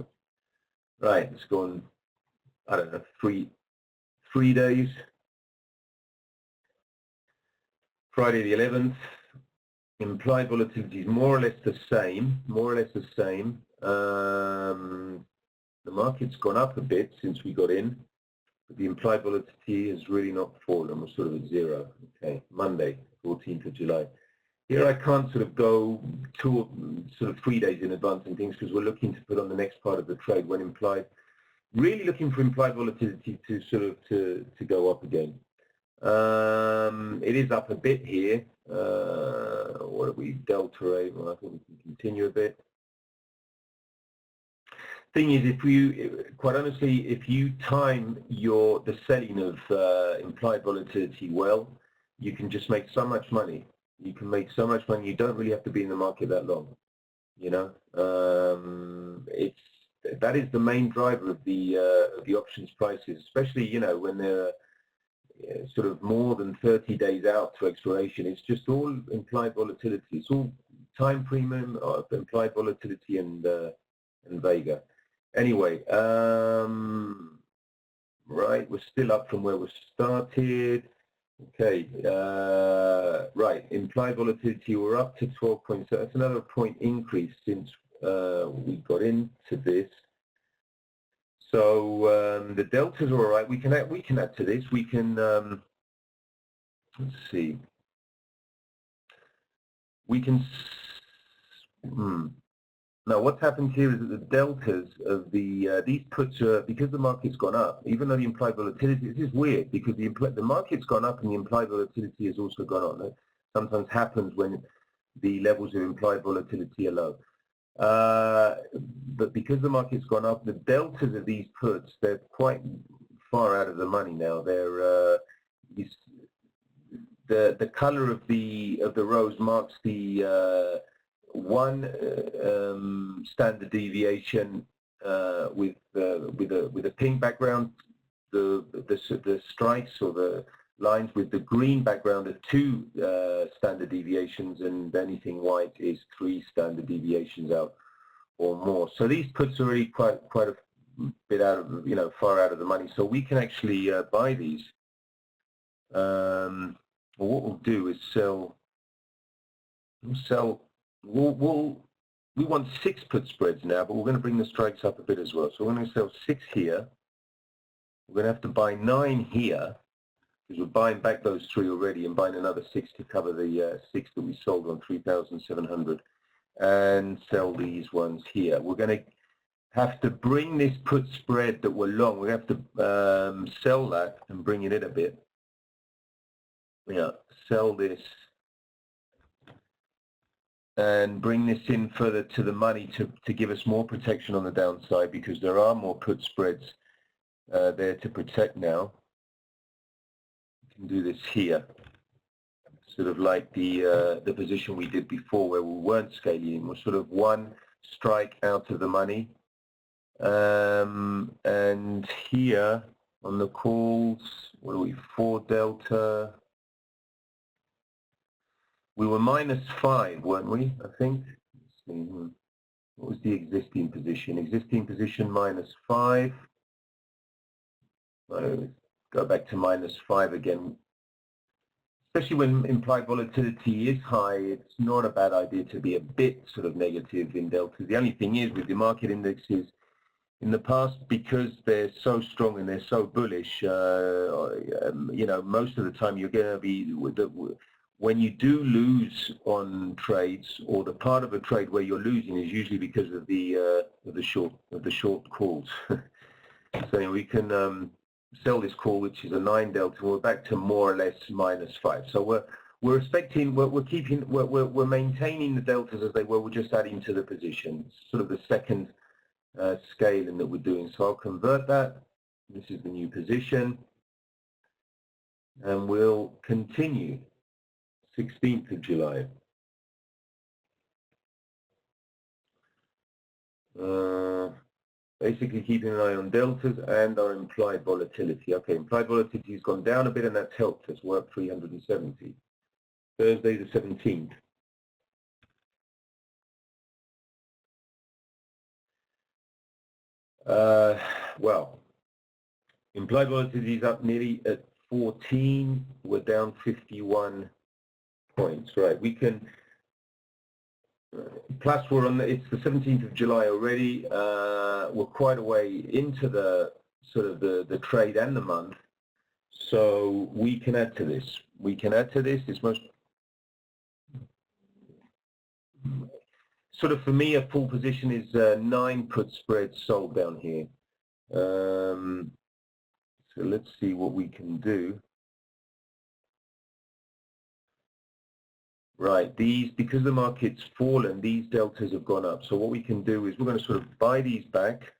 right, it's gone, I don't know, three days. Friday the 11th, implied volatility is more or less the same, the market's gone up a bit since we got in, but the implied volatility has really not fallen. We're sort of at zero. Okay, Monday, 14th of July. Here I can't sort of go 3 days in advance and things because we're looking to put on the next part of the trade when implied, really looking for implied volatility to sort of to go up again. It is up a bit here. What are we, delta rate? Well, I think we can continue a bit. Thing is, if you, quite honestly, if you time the selling of implied volatility well, you can just make so much money. You can make so much money. You don't really have to be in the market that long. You know, that is the main driver of the options prices, especially when they're sort of more than 30 days out to expiration. It's just all implied volatility. It's all time premium of implied volatility and Vega. Anyway, right, we're still up from where we started. Okay, right, implied volatility, we're up to 12 points. So that's another point increase since we got into this. So the deltas are all right. We can add to this. We can let's see. We can. Now, what's happened here is that the deltas of these puts are, because the market's gone up, even though the implied volatility, this is weird because the market's gone up and the implied volatility has also gone up. That sometimes happens when the levels of implied volatility are low. But because the market's gone up, the deltas of these puts, they're quite far out of the money now. They're the color of the rows marks the one standard deviation with a pink background, the strikes or the lines with the green background are 2 standard deviations, and anything white is 3 standard deviations out or more. So these puts are really quite a bit out of, far out of the money. So we can actually buy these. Well, what we'll do is we want 6 put spreads now, but we're going to bring the strikes up a bit as well. So we're going to sell 6 here. We're going to have to buy 9 here, because we're buying back those 3 already and buying another 6 to cover the 6 that we sold on 3,700, and sell these ones here. We're going to have to bring this put spread that we're long. We have to sell that and bring it in a bit. Yeah, sell this and bring this in further to the money to give us more protection on the downside, because there are more put spreads there to protect now. We can do this here, sort of like the position we did before where we weren't scaling. We're sort of 1 strike out of the money. And here on the calls, what are we, 4 delta? We were -5, weren't we, I think? Let's see, what was the existing position? Existing position -5. So go back to -5 again. Especially when implied volatility is high, it's not a bad idea to be a bit sort of negative in delta. The only thing is with the market indexes, in the past, because they're so strong and they're so bullish, most of the time you're going to be when you do lose on trades, or the part of a trade where you're losing is usually because of the short calls. So we can sell this call, which is a 9 delta. We're back to more or less -5. So we're expecting, we're maintaining the deltas as they were. We're just adding to the position, sort of the second scaling that we're doing. So I'll convert that. This is the new position, and we'll continue. 16th of July. Basically keeping an eye on deltas and our implied volatility. Okay, implied volatility has gone down a bit, and that's helped us. We're up 370. Thursday the 17th. Well, implied volatility is up nearly at 14. We're down 51 points. Right, we can Plus, it's the 17th of July already. We're quite a way into the sort of the trade and the month, so we can add to this. We can add to this. It's most sort of, for me, a full position is 9 put spreads sold down here. So let's see what we can do. Right, because the market's fallen, these deltas have gone up. So what we can do is we're going to sort of buy these back,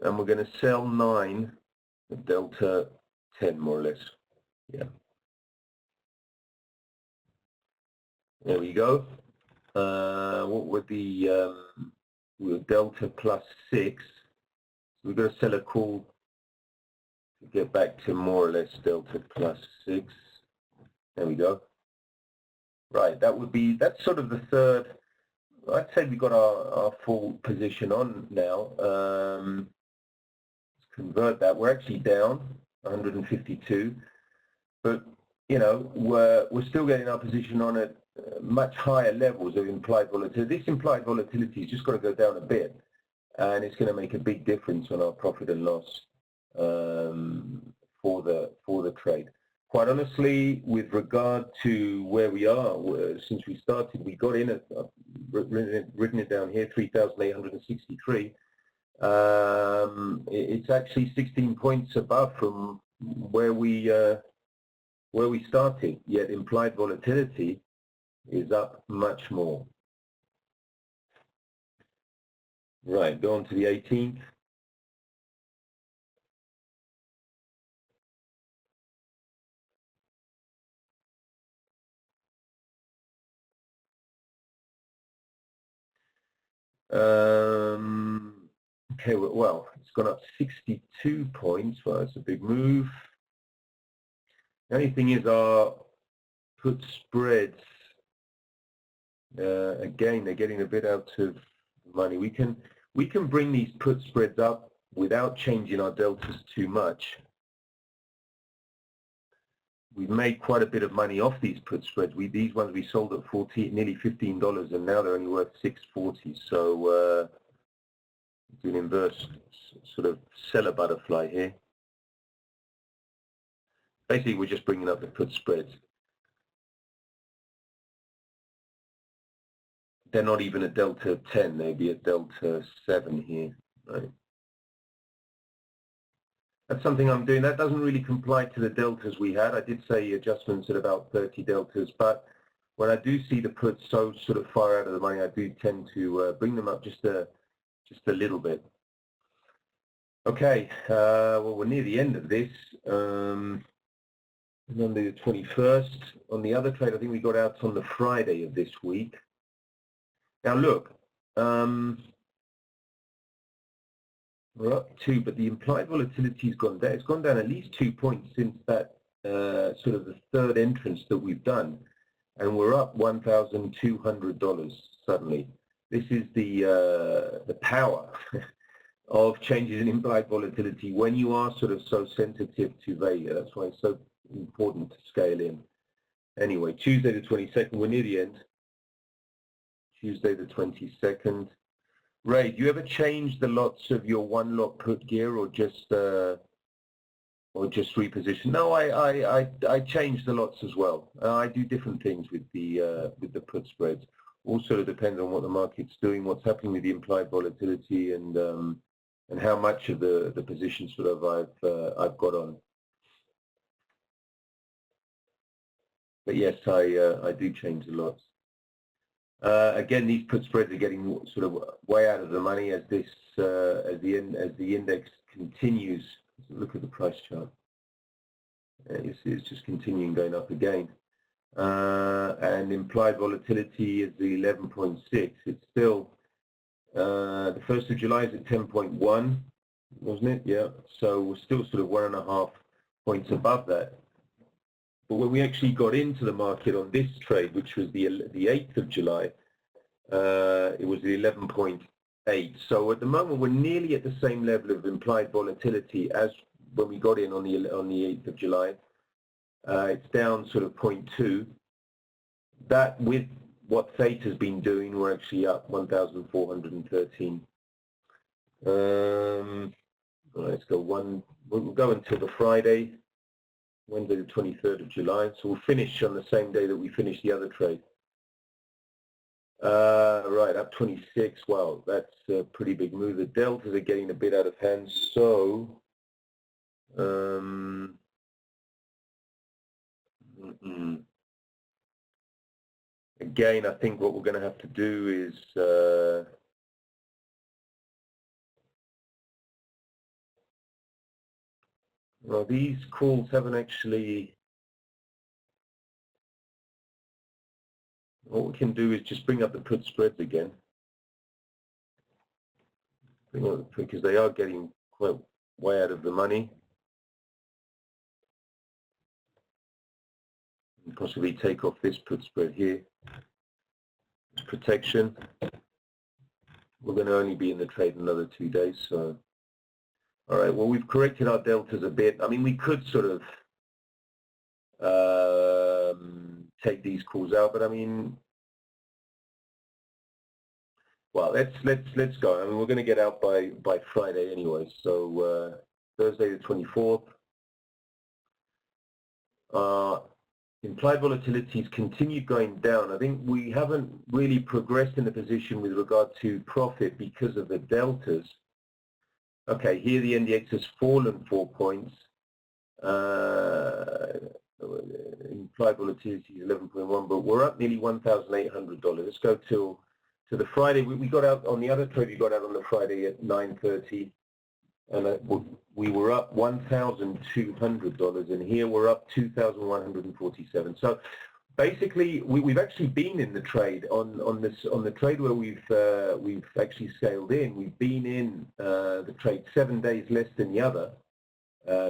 and we're going to sell 9 at delta 10, more or less. Yeah. There we go. What would the delta plus 6? So we've got to sell a call to get back to more or less delta plus 6. There we go. Right, that's sort of the third. I'd say we got our full position on now. Let's convert that. We're actually down 152, but you know we're still getting our position on at much higher levels of implied volatility. This implied volatility has just got to go down a bit, and it's going to make a big difference on our profit and loss for the trade. Quite honestly, with regard to where we are, since we started, we got in at written it down here, 3,863. It's actually 16 points above from where we started. Yet implied volatility is up much more. Right, go on to the 18th. Okay, well, it's gone up 62 points. Well, that's a big move. The only thing is our put spreads, again, they're getting a bit out of money. We can bring these put spreads up without changing our deltas too much. We've made quite a bit of money off these put spreads. These ones we sold at nearly $15, and now they're only worth $6.40. So do an inverse sort of seller butterfly here. Basically, we're just bringing up the put spreads. They're not even at delta 10, they'd be at delta 7 here, right? That's something I'm doing. That doesn't really comply to the deltas we had. I did say adjustments at about 30 deltas, but when I do see the puts so sort of far out of the money, I do tend to bring them up just a little bit. Okay, well, we're near the end of this. On the 21st, on the other trade, I think we got out on the Friday of this week. Now look, we're up 2, but the implied volatility has gone down. It's gone down at least 2 points since that sort of the third entrance that we've done, and we're up $1,200 suddenly. This is the power of changes in implied volatility when you are sort of so sensitive to Vega. That's why it's so important to scale in. Anyway, Tuesday the 22nd, we're near the end. Tuesday the 22nd. Ray, do you ever change the lots of your one lot put gear, or just reposition? No, I change the lots as well. I do different things with the put spreads. Also, it depends on what the market's doing, what's happening with the implied volatility, and how much of the position sort of I've got on. But yes, I do change the lots. Again, these put spreads are getting sort of way out of the money as this as the index continues. Look at the price chart. It's just continuing going up again. And implied volatility is the 11.6. It's still the 1st of July is at 10.1, wasn't it? Yeah. So we're still sort of 1.5 points above that. But when we actually got into the market on this trade, which was the 8th of July, it was the 11.8. So at the moment, we're nearly at the same level of implied volatility as when we got in on the 8th of July. It's down sort of 0.2. that with what Theta's been doing, we're actually up 1,413. Let's go we'll go until the Friday, Wednesday the 23rd of July. So we'll finish on the same day that we finish the other trade. Right, up 26. Wow, that's a pretty big move. The deltas are getting a bit out of hand. So, again, I think what we're going to have to do is well, these calls haven't actually. What we can do is just bring up the put spreads again, because they are getting quite way out of the money. And possibly take off this put spread here. Protection. We're going to only be in the trade another 2 days, so. All right, well, we've corrected our deltas a bit. I mean, we could sort of take these calls out, but I mean, well, let's go. I mean, we're going to get out by Friday anyway, so Thursday the 24th. Implied volatilities continued going down. I think we haven't really progressed in the position with regard to profit because of the deltas. Okay, here the NDX has fallen 4 points. Implied volatility is 11.1, but we're up nearly $1,800. Let's go to the Friday. We got out on the other trade. We got out on the Friday at 9:30, and we were up $1,200, and here we're up $2,147. So basically, we've actually been in the trade on the trade where we've actually scaled in. We've been in the trade 7 days less than the other.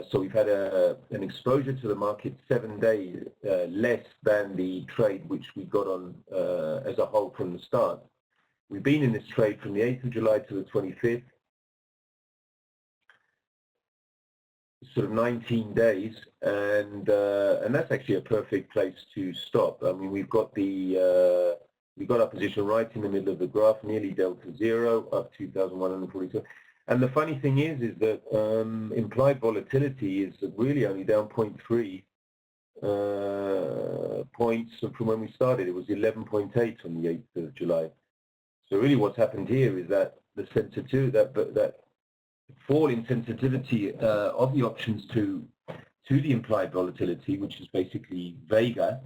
So we've had an exposure to the market 7 days less than the trade which we got on as a whole from the start. We've been in this trade from the 8th of July to the 25th, sort of 19 days, and that's actually a perfect place to stop. I mean, we've got our position right in the middle of the graph, nearly delta zero, up 2,142. And the funny thing is that implied volatility is really only down 0.3 points from when we started. It was 11.8 on the 8th of July. So really what's happened here is that the sensitivity, that fall in sensitivity of the options to the implied volatility, which is basically Vega,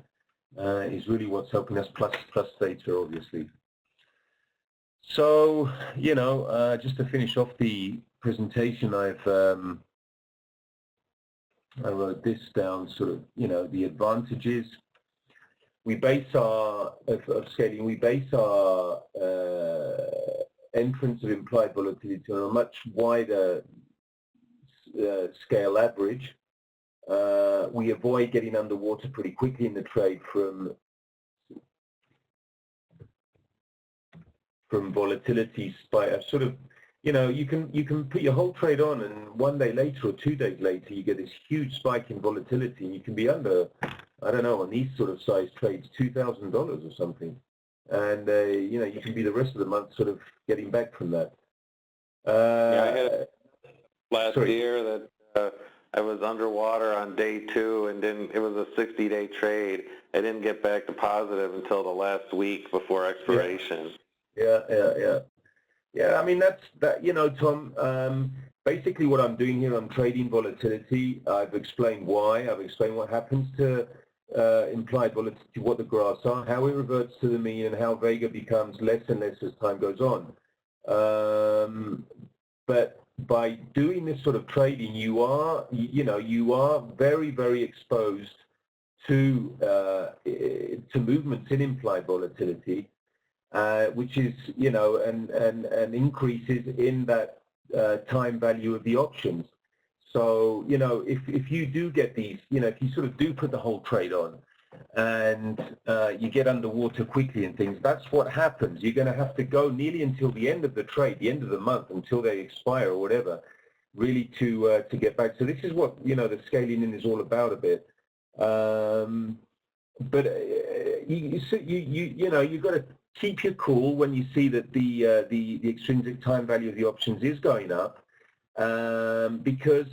is really what's helping us, plus Theta, obviously. So, you know, just to finish off the presentation, I wrote this down, sort of, you know, the advantages. We base our, of scaling, we base our entrance of implied volatility on a much wider scale average. We avoid getting underwater pretty quickly in the trade from volatility spike. Sort of, you know, you can put your whole trade on, and 1 day later or 2 days later, you get this huge spike in volatility, and you can be under, I don't know, on these sort of size trades, $2,000 or something, and you know, you can be the rest of the month sort of getting back from that. Yeah, I had last year that I was underwater on day 2, and then it was a 60-day trade. I didn't get back to positive until the last week before expiration. Yeah, I mean, that, you know, Tom, basically what I'm doing here, I'm trading volatility. I've explained why. I've explained what happens to implied volatility, what the graphs are, how it reverts to the mean, and how Vega becomes less and less as time goes on. But by doing this sort of trading, you are very, very exposed to movements in implied volatility, which is, you know, and increases in that time value of the options. So, you know, if you do get these, you know, if you sort of do put the whole trade on, and you get underwater quickly and things, that's what happens. You're going to have to go nearly until the end of the trade, the end of the month, until they expire or whatever, really to get back. So this is what, you know, the scaling in is all about a bit. But you know, you've got to keep your cool when you see that the extrinsic time value of the options is going up, because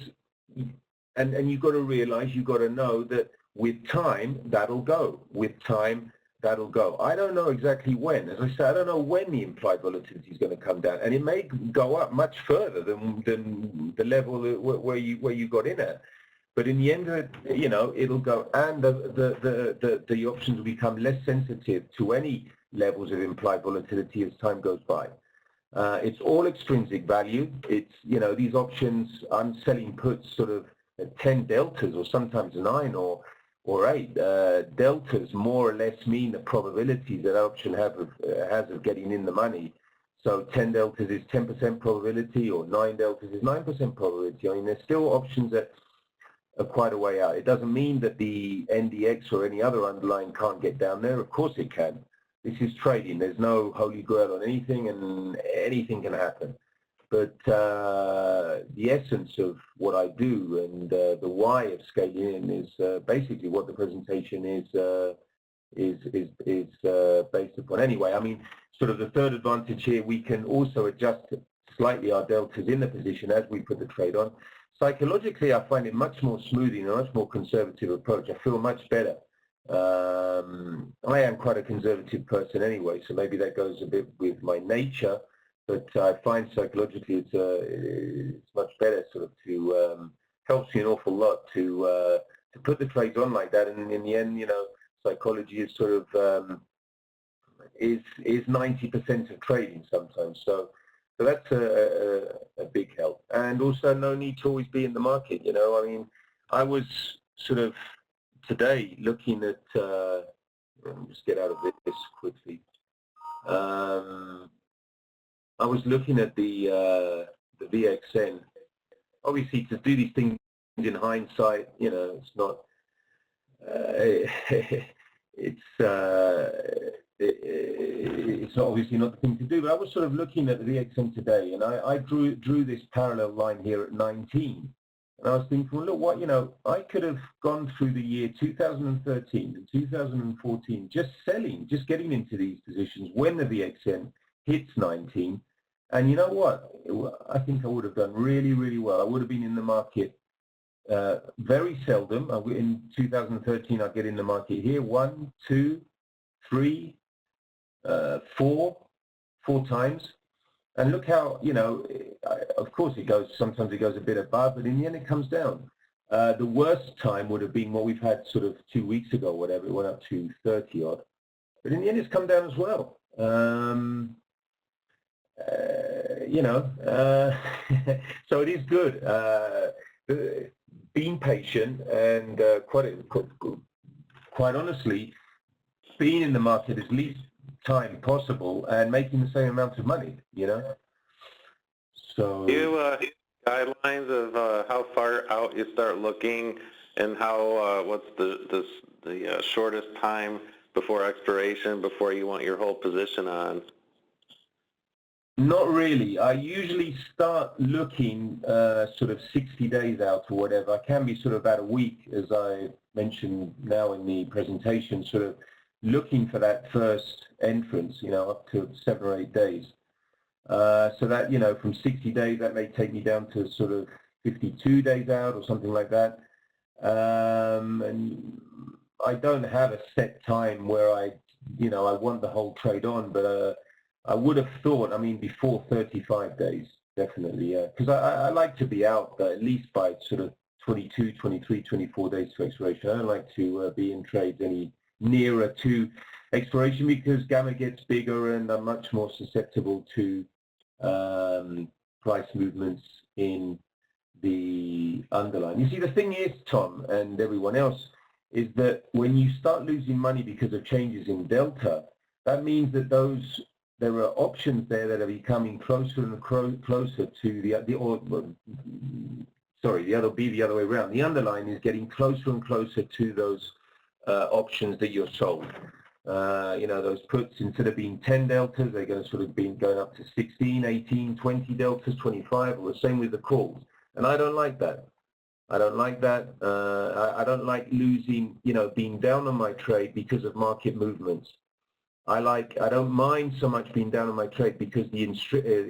and you've got to realize, you've got to know that with time that'll go. With time that'll go. I don't know exactly when. As I said, I don't know when the implied volatility is going to come down, and it may go up much further than the level where you got in at. But in the end of it, you know, it'll go, and the options will become less sensitive to any levels of implied volatility as time goes by. It's all extrinsic value. It's, you know, these options, I'm selling puts sort of at 10 deltas or sometimes 9 or 8 deltas, more or less mean the probability that option has of getting in the money. So 10 deltas is 10% probability, or 9 deltas is 9% probability. I mean, there's still options that are quite a way out. It doesn't mean that the NDX or any other underlying can't get down there. Of course it can. This is trading. There's no holy grail on anything, and anything can happen. But the essence of what I do and the why of scaling in is basically what the presentation is based upon. Anyway, I mean, sort of the third advantage here, we can also adjust slightly our deltas in the position as we put the trade on. Psychologically, I find it much more smoothing, a much more conservative approach. I feel much better. I am quite a conservative person anyway, so maybe that goes a bit with my nature. But I find psychologically it's much better, sort of, to helps me an awful lot to put the trades on like that. And in the end, you know, psychology is sort of is 90% of trading sometimes. So that's a big help. And also, no need to always be in the market. You know, I mean, I was sort of today looking at. Let me just get out of this quickly. I was looking at the VXN. Obviously, to do these things in hindsight, you know, it's not. It's obviously not the thing to do. But I was sort of looking at the VXN today, and I drew this parallel line here at 19, and I was thinking, well, look, what, you know, I could have gone through the year 2013 to 2014 just selling, just getting into these positions when the VXN hits 19. And you know what? I think I would have done really, really well. I would have been in the market very seldom. In 2013, I'd get in the market here 1, 2, 3, 4 times. And look how, you know, of course it goes, sometimes it goes a bit above, but in the end it comes down. The worst time would have been what we've had sort of 2 weeks ago, whatever. It went up to 30 odd. But in the end it's come down as well. You know, so it is good. Being patient and quite honestly, being in the market as least time possible and making the same amount of money. You know. So. Guidelines of how far out you start looking, and how what's the shortest time before expiration before you want your whole position on? Not really. I usually start looking sort of 60 days out or whatever. I can be sort of about a week, as I mentioned now in the presentation, sort of looking for that first entrance, you know, up to 7 or 8 days. So that, you know, from 60 days, that may take me down to sort of 52 days out or something like that. And I don't have a set time where I want the whole trade on, but I would have thought, I mean, before 35 days, definitely, yeah. Because I like to be out at least by sort of 22, 23, 24 days to expiration. I don't like to be in trades any nearer to expiration, because gamma gets bigger and I'm much more susceptible to price movements in the underlying. You see, the thing is, Tom and everyone else, is that when you start losing money because of changes in delta, that means that there are options there that are becoming closer and closer to the other way around. The underlying is getting closer and closer to those options that you're sold. You know, those puts, instead of being 10 deltas, they're going to sort of be going up to 16, 18, 20 deltas, 25, or the same with the calls. And I don't like that. I don't like that. I don't like losing, being down on my trade because of market movements. I don't mind so much being down on my trade because the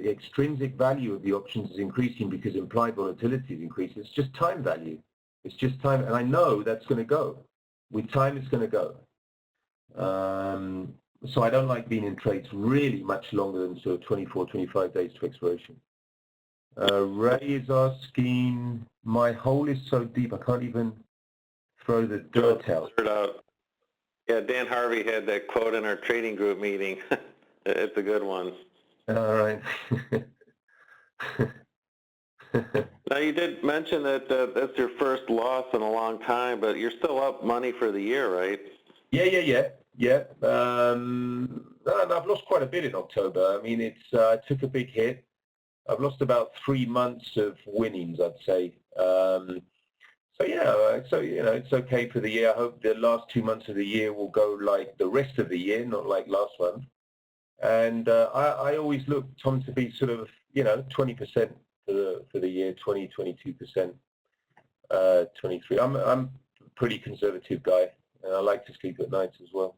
extrinsic value of the options is increasing because implied volatility is increasing. It's just time value. It's just time, and I know that's going to go. With time, it's going to go. So I don't like being in trades really much longer than sort of 24, 25 days to expiration. Ray is asking, my hole is so deep I can't even throw the dirt out. Yeah, Dan Harvey had that quote in our trading group meeting. It's a good one. All right. Now, you did mention that that's your first loss in a long time, but you're still up money for the year, right? Yeah. And I've lost quite a bit in October. I mean, I took a big hit. I've lost about 3 months of winnings, I'd say. So yeah, it's okay for the year. I hope the last 2 months of the year will go like the rest of the year, not like last month. And I always look, Tom, to be sort of 20% for the year, 22%, 23. I'm a pretty conservative guy, and I like to sleep at night as well.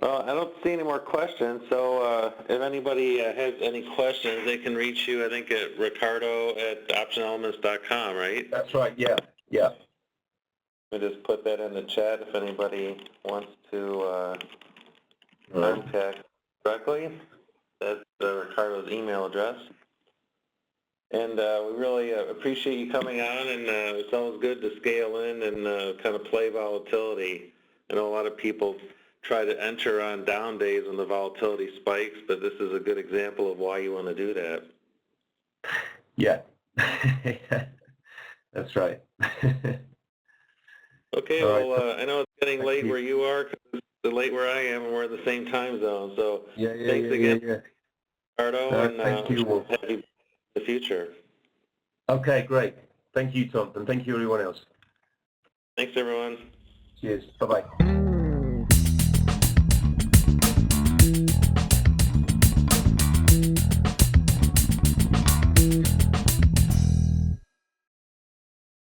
Well, I don't see any more questions, so if anybody has any questions, they can reach you, I think, at ricardo@optionelements.com, right? That's right, yeah. Let me just put that in the chat if anybody wants to contact directly. That's Ricardo's email address. And we really appreciate you coming on, and it's always good to scale in and kind of play volatility. I know a lot of people try to enter on down days when the volatility spikes, but this is a good example of why you want to do that. Yeah, that's right. Okay, well, I know it's getting late where you are, 'cause it's late where I am, and we're in the same time zone. So thanks again, Ricardo, and thank you. have you in the future. Okay, great. Thank you, Tom, and thank you, everyone else. Thanks, everyone. Cheers. Bye-bye.